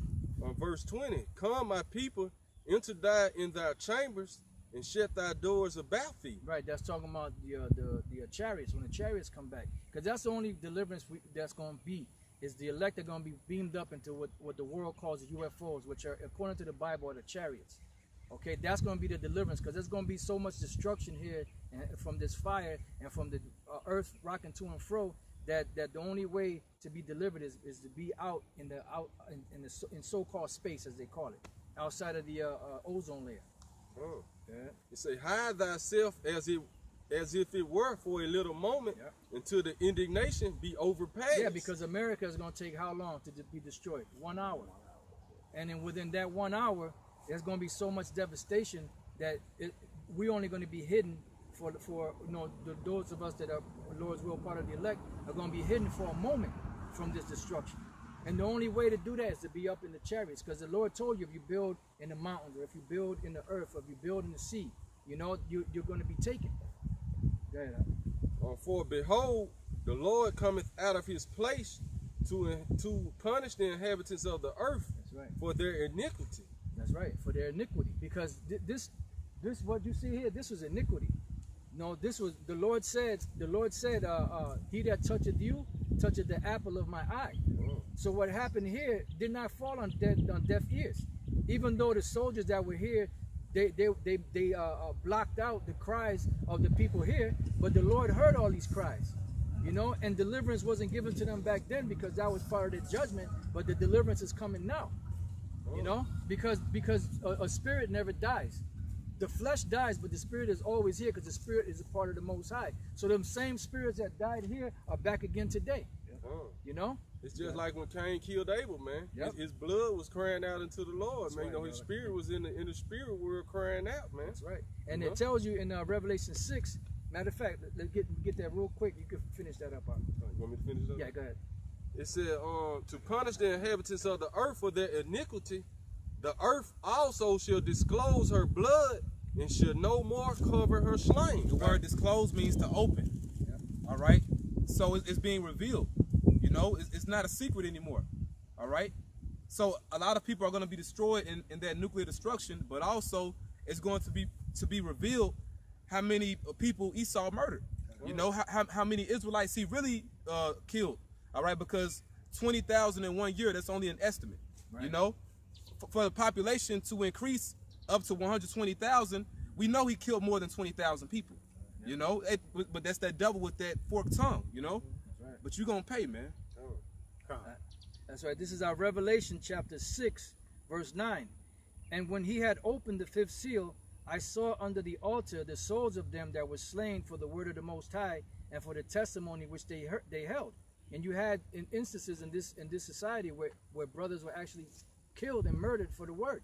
Verse 20, come, my people, enter in thy chambers, and shut thy doors about thee. Right, that's talking about the chariots, when the chariots come back. Because that's the only deliverance that's going to be, is the elect are going to be beamed up into what the world calls the UFOs, which are, according to the Bible, are the chariots. Okay, that's going to be the deliverance, because there's going to be so much destruction here from this fire and from the earth rocking to and fro, that the only way to be delivered is to be out in so-called space, as they call it, outside of the ozone layer. Yeah. It say, hide thyself as if it were for a little moment, until the indignation be overpassed. Yeah, because America is going to take how long to be destroyed? 1 hour. And then within that 1 hour, there's going to be so much devastation that we're only going to be hidden for you know, those of us that are Lord's will part of the elect are going to be hidden for a moment from this destruction. And the only way to do that is to be up in the chariots, because the Lord told you, if you build in the mountains, or if you build in the earth, or if you build in the sea, you know, you're going to be taken. Go ahead. For behold, the Lord cometh out of his place to punish the inhabitants of the earth. That's right. For their iniquity. That's right, for their iniquity. Because this what you see here, this was iniquity. No, this was the Lord said, he that toucheth you, toucheth the apple of my eye. Oh. So what happened here did not fall on deaf ears. Even though the soldiers that were here, they blocked out the cries of the people here, but the Lord heard all these cries, you know, and deliverance wasn't given to them back then because that was part of the judgment, but the deliverance is coming now, you know, because a spirit never dies. The flesh dies, but the spirit is always here because the spirit is a part of the Most High. So them same spirits that died here are back again today, you know. It's just like when Cain killed Abel, man. Yep. His blood was crying out into the Lord, That's man. right, You know, his spirit was in the spirit world crying out, man. That's right. And You it know? tells you in Revelation 6, matter of fact, let's get that real quick. You can finish that up. You want me to finish that? Yeah, go ahead. It said, to punish the inhabitants of the earth for their iniquity, the earth also shall disclose her blood and shall no more cover her slain. The word disclose means to open. Yep. All right? So it's being revealed. You know, it's not a secret anymore. All right? So a lot of people are going to be destroyed in that nuclear destruction, but also it's going to be revealed how many people Esau murdered. You know, how many Israelites he really killed. All right? Because 20,000 in 1 year, that's only an estimate. Right. You know? For the population to increase up to 120,000, we know he killed more than 20,000 people. Yeah. You know, but that's that devil with that forked tongue, you know. That's right. But you're going to pay, man. That's right. This is our Revelation chapter 6, verse 9. And when he had opened the fifth seal, I saw under the altar the souls of them that were slain for the word of the Most High and for the testimony which they held. And you had instances in this society where brothers were actually killed and murdered for the word.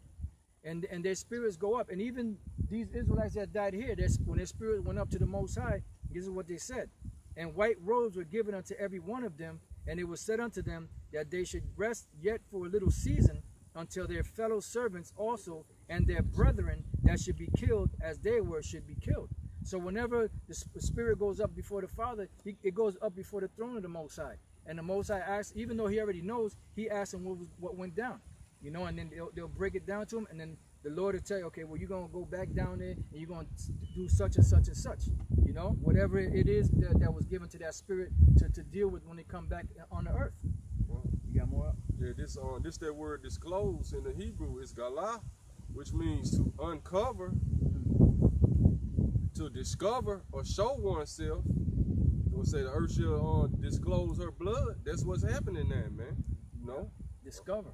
And their spirits go up. And even these Israelites that died here, when their spirit went up to the Most High, this is what they said. And white robes were given unto every one of them, and it was said unto them that they should rest yet for a little season until their fellow servants also and their brethren that should be killed as they were should be killed. So whenever the spirit goes up before the Father, it goes up before the throne of the Most High. And the Most High asks, even though he already knows, he asks him what went down. You know, and then they'll break it down to him, and then the Lord will tell you, okay, well, you're going to go back down there, and you're going to do such and such and such. You know, whatever it is that was given to that spirit to deal with when they come back on the earth. You got more up? Yeah, this that word disclose in the Hebrew is galah, which means to uncover, to discover or show oneself. We'll say the earth shall disclose her blood. That's what's happening there, man. You know? Discover.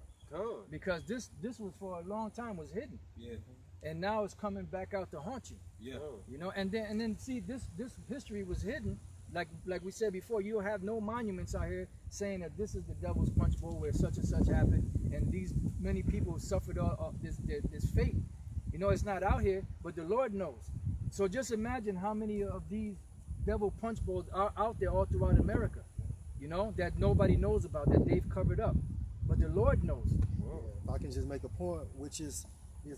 Because this was for a long time was hidden. Yeah. And now it's coming back out to haunt you. Yeah. You know, and then see this history was hidden. Like we said before, you don't have no monuments out here saying that this is the devil's punch bowl where such and such happened and these many people suffered this fate. You know, it's not out here, but the Lord knows. So just imagine how many of these devil punch bowls are out there all throughout America, you know, that nobody knows about, that they've covered up. But the Lord knows. If I can just make a point, which is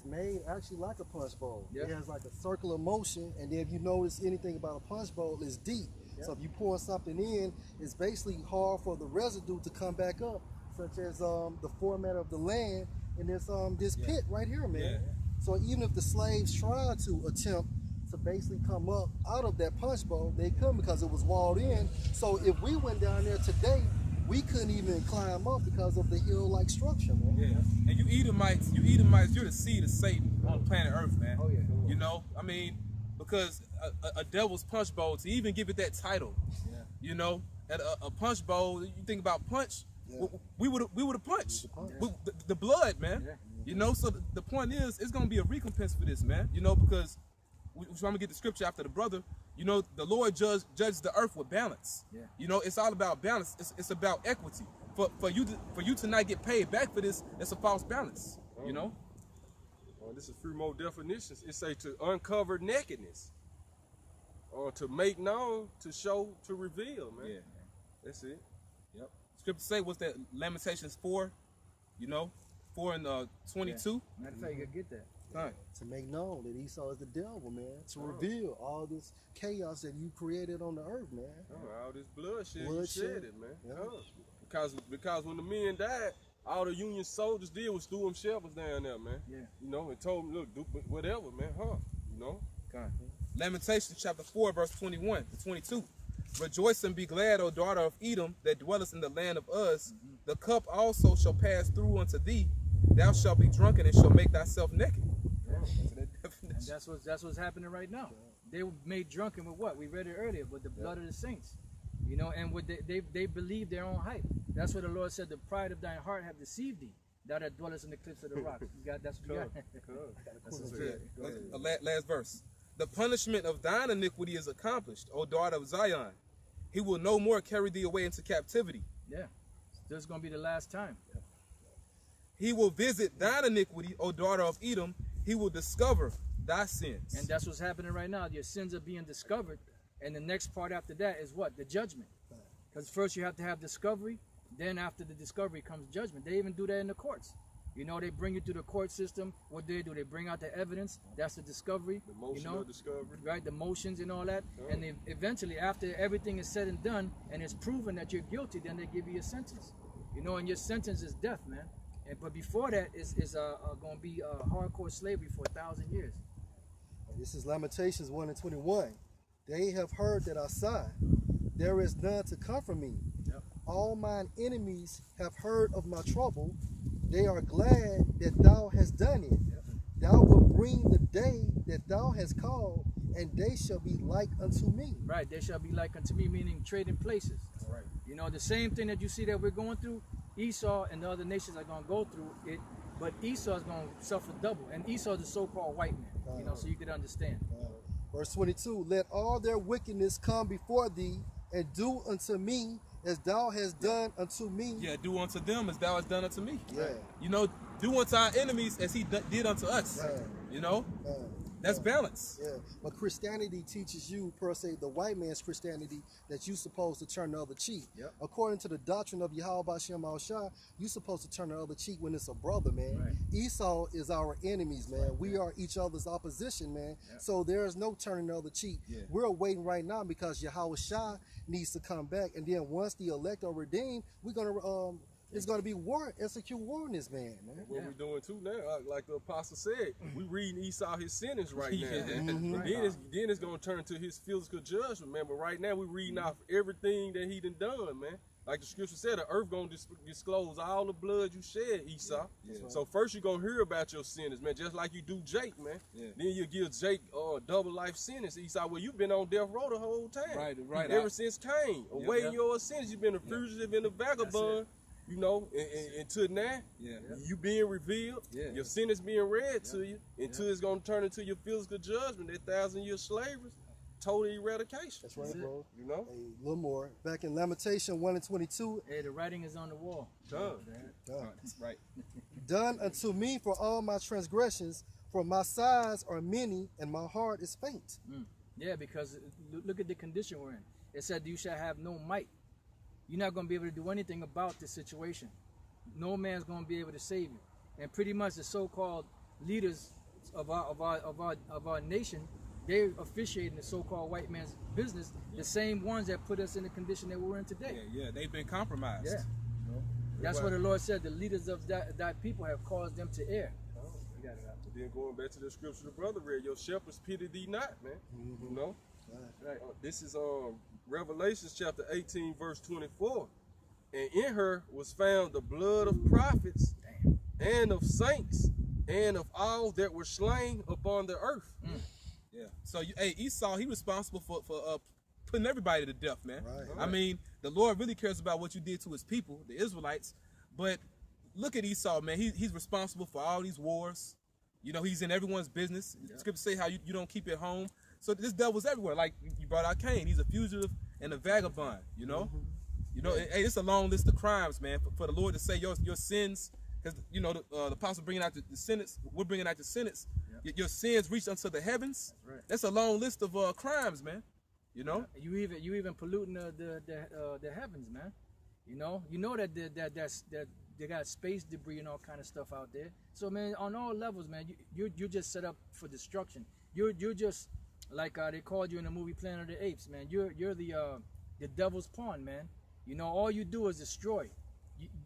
made actually like a punch bowl. Yep. It has like a circular motion, and then if you notice anything about a punch bowl, it's deep. Yep. So if you pour something in, it's basically hard for the residue to come back up, such as the format of the land in this pit right here, man. Yeah. So even if the slaves tried to attempt to basically come up out of that punch bowl, they couldn't because it was walled in. So if we went down there today, we couldn't even climb up because of the hill-like structure, man. Yeah. And you Edomites, you're the seed of Satan on planet Earth, man. Oh, yeah. You know, I mean, because a devil's punch bowl, to even give it that title, you know, at a punch bowl, you think about punch, we would have punched. The blood, man. Yeah. You know, so the point is, it's going to be a recompense for this, man. You know, because we're going to get the scripture after the brother. You know, the Lord judges the earth with balance. Yeah. You know, it's all about balance. It's about equity. For you to not get paid back for this, it's a false balance. You know. This is three more definitions. It say to uncover nakedness, or to make known, to show, to reveal, man. Yeah. That's it. Yep. Scripture say what's that? Lamentations 4. You know, 4 and 22. Matter of fact, you gotta get that. Right. To make known that Esau is the devil, man. To reveal all this chaos that you created on the earth, man. All this bloodshed, you Bloodshed. shed it, man. Yeah. Because when the men died, all the Union soldiers did was threw them shelters down there, man. Yeah. You know, and told them, look, do whatever, man, You know? God. Lamentations chapter 4, verse 21 to 22. Rejoice and be glad, O daughter of Edom, that dwellest in the land of Uz. The cup also shall pass through unto thee. Thou shalt be drunken and shall make thyself naked. And that's what's happening right now. They were made drunken with what? We read it earlier, with the blood of the saints. You know, and what they believe their own hype. That's what the Lord said, the pride of thine heart have deceived thee. Thou that dwellest in the cliffs of the rock. That's what you got. That's what's good. Last verse. The punishment of thine iniquity is accomplished, O daughter of Zion. He will no more carry thee away into captivity. Yeah. This is going to be the last time. He will visit thine iniquity, O daughter of Edom. He will discover thy sins. And that's what's happening right now. Your sins are being discovered. And the next part after that is what? The judgment. Because first you have to have discovery. Then after the discovery comes judgment. They even do that in the courts. You know, they bring you through the court system. What they do, they bring out the evidence. That's the discovery. The motion, you know, of discovery. Right, the motions and all that. And then eventually, after everything is said and done, and it's proven that you're guilty, then they give you a sentence. You know, and your sentence is death, man. But before that is going to be hardcore slavery for 1,000 years. This is Lamentations 1 and 21. They have heard that I sigh. There is none to comfort me. Yep. All mine enemies have heard of my trouble. They are glad that thou hast done it. Yep. Thou wilt bring the day that thou hast called, and they shall be like unto me. Right, they shall be like unto me, meaning trading places. Right. You know, the same thing that you see that we're going through, Esau and the other nations are going to go through it, but Esau is going to suffer double. And Esau is the so-called white man, you know, so you can understand. Verse 22, let all their wickedness come before thee, and do unto me as thou hast done unto me. Yeah, do unto them as thou hast done unto me. Yeah. You know, do unto our enemies as he did unto us. Yeah. You know, that's balance. Yeah, but Christianity teaches you, per se, the white man's Christianity, that you're supposed to turn the other cheek. Yep. According to the doctrine of Yahweh Bashem Al-Shah, you're supposed to turn the other cheek when it's a brother, man. Right. Esau is our enemies, man. We are each other's opposition, man. Yep. So there's no turning the other cheek. Yeah. We're waiting right now because Yahweh Shah needs to come back, and then once the elect are redeemed, we're gonna it's gonna be war, execute war in this man. What we're doing too now, like the apostle said, we reading Esau his sentence right now. Yeah. Then it's gonna turn to his physical judgment, man. But right now we're reading off everything that he done, man. Like the scripture said, the earth gonna disclose all the blood you shed, Esau. Yeah. So first you're gonna hear about your sentence, man, just like you do Jake, man. Yeah. Then you give Jake a double life sentence, Esau. Well, you've been on death row the whole time. Right. Ever since Cain, awaiting your sentence, you've been a fugitive and a vagabond. You know, until now, you being revealed, your sentence being read to you, until it's going to turn into your physical judgment, that 1,000-year slavery, total eradication. That's right, bro. You know? Hey, a little more. Back in Lamentation 1 and 22. Hey, the writing is on the wall. That's right. Done unto me for all my transgressions, for my sighs are many, and my heart is faint. Yeah, because look at the condition we're in. It said you shall have no might. You're not going to be able to do anything about the situation. No man's going to be able to save you. And pretty much the so-called leaders of our nation, they officiate in the so-called white man's business, the same ones that put us in the condition that we're in today. Yeah, they've been compromised. Yeah. That's what the Lord said. The leaders of that people have caused them to err. You got it out. Then going back to the scripture the brother read, your shepherds pity thee not, man. You know? Right. This is Revelations chapter 18, verse 24. And in her was found the blood of prophets and of saints and of all that were slain upon the earth. Yeah. So, hey, Esau, he responsible for putting everybody to death, man. Right. I mean, the Lord really cares about what you did to his people, the Israelites. But look at Esau, man. He's responsible for all these wars. You know, he's in everyone's business. The scriptures say how you don't keep it home. So this devil's everywhere. Like you brought out Cain. He's a fugitive and a vagabond, you know? You know, hey, it's a long list of crimes, man, for the Lord to say your sins, because, you know, the apostle bringing out the sentence, we're bringing out the sentence. Your sins reach unto the heavens. That's right. That's a long list of crimes, man. You know? You even polluting the heavens, man. You know that they got space debris and all kind of stuff out there. So man, on all levels, man, you're just set up for destruction. You're just like they called you in the movie Planet of the Apes, man. You're the devil's pawn, man. You know, all you do is destroy.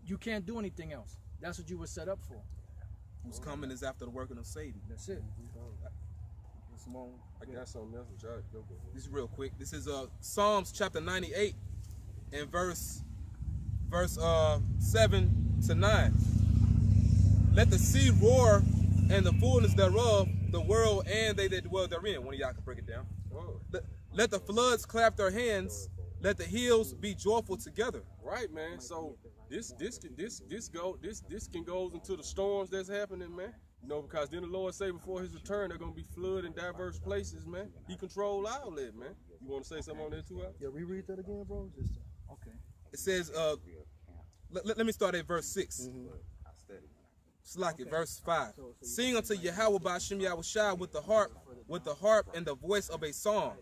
You can't do anything else. That's what you were set up for. Who's coming is after the working of Satan. That's it. Simone, I got something else. this is real quick. This is Psalms chapter 98 and verse 7 to 9. Let the sea roar and the fullness thereof, the world and they that dwell therein. One of y'all can break it down. Let the floods clap their hands. Let the hills be joyful together. Right, man. So this can goes into the storms that's happening, man. You know, because then the Lord say before his return, they're going to be flood in diverse places, man. He control all that, man. You want to say something on that too, Al? Yeah, reread that again, bro. Just Okay. It says, let me start at verse 6. Slack it, verse 5. Sing unto Yahweh by Hashem Yahushua with the harp and the voice of a song,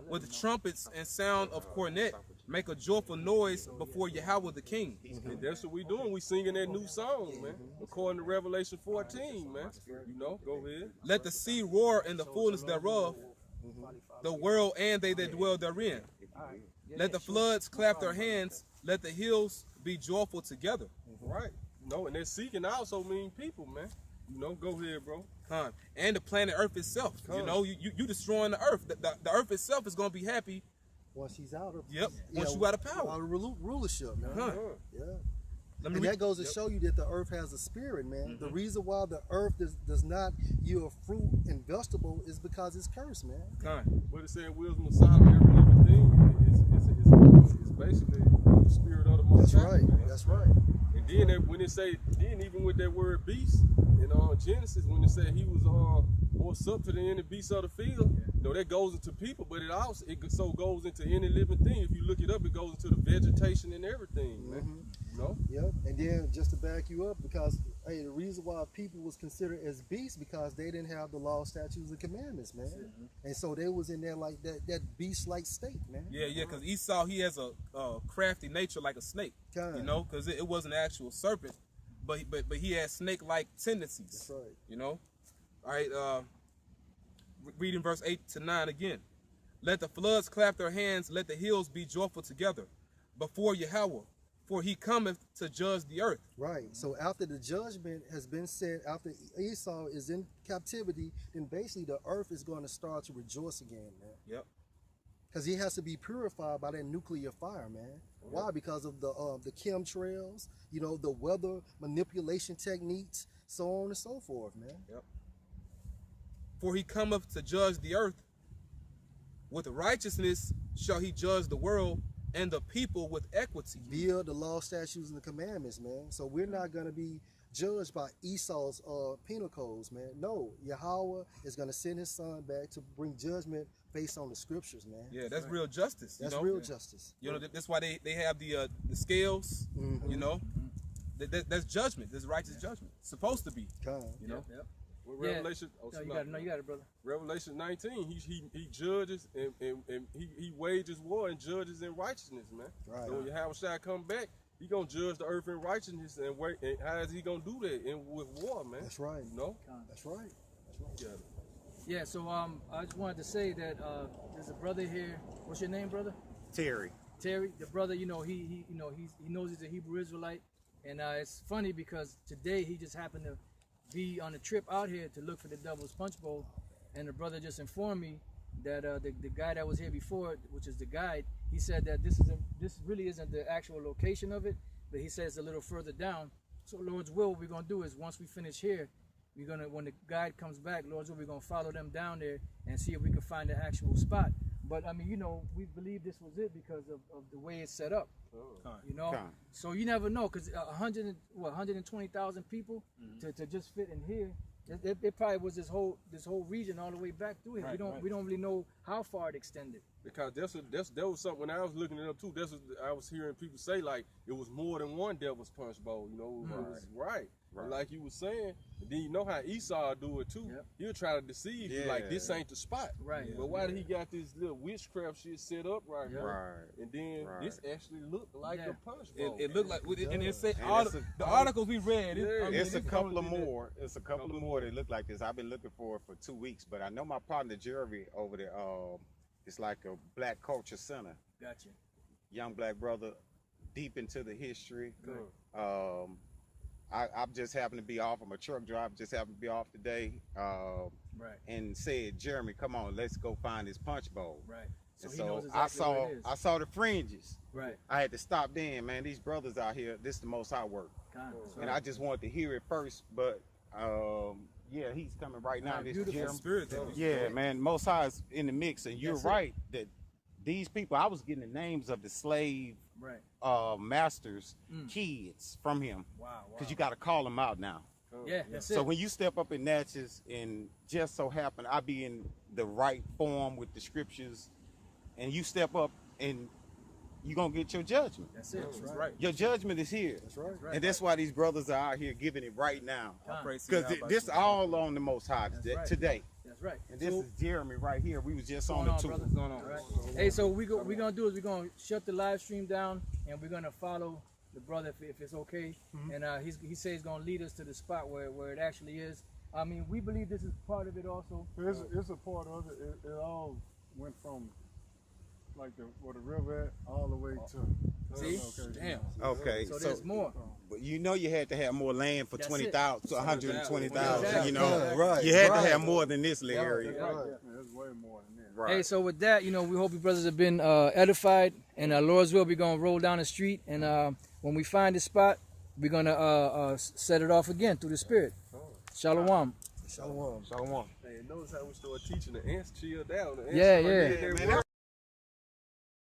with the trumpets and sound of cornet. Make a joyful noise before Yahweh the King. And that's what we doing. We singing that new song, man. According to Revelation 14, man. You know, go ahead. Let the sea roar and the fullness thereof, the world and they that dwell therein. Let the floods clap their hands. Let the hills be joyful together. Right. You know, and that seeking also mean people, man. You know, go ahead, bro. And the planet Earth itself. You know, you destroying the Earth. The Earth itself is going to be happy. once she's out of once you out of power, out of rulership, man. Yeah. And that goes to show you that the earth has a spirit, man. The reason why the earth does not yield fruit and vegetable is because it's cursed, man. What it said, wisdom of Solomon, every living thing is basically the spirit of the Most High. That's right. Man. That's right. And then when it say, even with that word beast in Genesis, when it said he was more subtle than any beast of the field, you know, that goes into people, but it also goes into any living thing. If you look it up, it goes into the vegetation and everything, man. You know? Yep. And then just to back you up, because the reason why people was considered as beasts because they didn't have the law, statutes, and commandments, man. And so they was in there like that beast-like state, man. Yeah, because Esau, he has a crafty nature like a snake. You know, because it wasn't an actual serpent, but he had snake-like tendencies. That's right. You know. All right. Reading verse 8 to 9 again. Let the floods clap their hands. Let the hills be joyful together before Yahweh, for he cometh to judge the earth. Right. So after the judgment has been said, after Esau is in captivity, then basically the earth is going to start to rejoice again, man. Yep. Because he has to be purified by that nuclear fire, man. Why? Because of the chemtrails, you know, the weather manipulation techniques, so on and so forth, man. Yep. For he cometh to judge the earth. With righteousness shall he judge the world, and the people with equity. Via the law, statutes, and the commandments, man. So we're not going to be judged by Esau's penal codes, man. No, Yahweh is going to send his son back to bring judgment based on the scriptures, man. Yeah, that's real justice. That's real justice. You know, that's why they have the scales. You know, that's judgment. That's righteous judgment. It's supposed to be. You know. Yep. Well, Revelation. You got it, brother. Revelation 19. He judges and he wages war and judges in righteousness, man. Right. So when Yahweh come back, he gonna judge the earth in righteousness and how is he gonna do that? With war, man. That's right. You know? That's right. That's right. Yeah. So I just wanted to say that there's a brother here. What's your name, brother? Terry. Terry, the brother. You know he knows he's a Hebrew Israelite, and it's funny because today he just happened to be on a trip out here to look for the Devil's Punch Bowl, and the brother just informed me that the guy that was here before, which is the guide, he said that this really isn't the actual location of it, but he says a little further down. So Lord's will, what we're gonna do is once we finish here, we're gonna, when the guide comes back, Lord's will, we're gonna follow them down there and see if we can find the actual spot. But I mean, you know, we believe this was it because of the way it's set up. You know, so you never know, because 120,000 people to just fit in here. It probably was this whole region all the way back through here. We don't really know how far it extended. Because that was something when I was looking it up too. I was hearing people say like it was more than one Devil's Punch Bowl. You know, it was right. And like you were saying, then you know how Esau do it too. Yep. He'll try to deceive you like this ain't the spot. Right. But why did he got this little witchcraft shit set up right here? Right. And then this actually looked like a punch bowl. It looked like, and it said And all it's the articles we read. It's a couple of more. It's a couple of more that look like this. I've been looking for 2 weeks, but I know my partner Jeremy over there. It's like a black culture center. Gotcha. Young black brother, deep into the history. Good. I just happened to be off. I'm a truck driver. Just happened to be off today. Right. And said, Jeremy, come on, let's go find this punch bowl. Right. So And he knows exactly I what it is. I saw the fringes. Right. I had to stop then, man. These brothers out here, this is the most high work. And I just wanted to hear it first, but yeah, he's coming right now. This beautiful Jeremy. Spirit. Yeah, man, Most High is in the mix, and you're right that these people. I was getting the names of the slave masters' kids from him. Wow. Because you got to call them out now. Yeah, that's So it. when you step up in Natchez, and just so happen I be in the right form with the scriptures, and you step up and you're going to get your judgment. That's it. That's right. Your judgment is here. That's right. Right. And that's why these brothers are out here giving it right now. Praise Because God. this all on the Most High right. today. That's right. And this is Jeremy right here. We was just on going the on, tour. brother? What's going on? All right. Hey, so we're gonna do is we're gonna shut the live stream down, and we're gonna follow the brother if it's okay. And he says he's gonna lead us to the spot where it actually is. I mean, we believe this is part of it also. It's a part of it. It all went from like where the river at all the way to. See? Okay. Damn. Okay, So there's more. But you know you had to have more land for That's 20,000 to 120,000. Exactly. You know, Right. you had Right. to have more than this little area. Yeah, it's way more than that. Right. Hey, so with that, we hope you brothers have been edified, and Lord's will, we're gonna roll down the street, and when we find the spot, we're gonna set it off again through the Spirit. Shalom. Shalom. Shalom. Hey, notice how we started teaching the ants chill down. The ants Yeah, like yeah. they Man, work. that's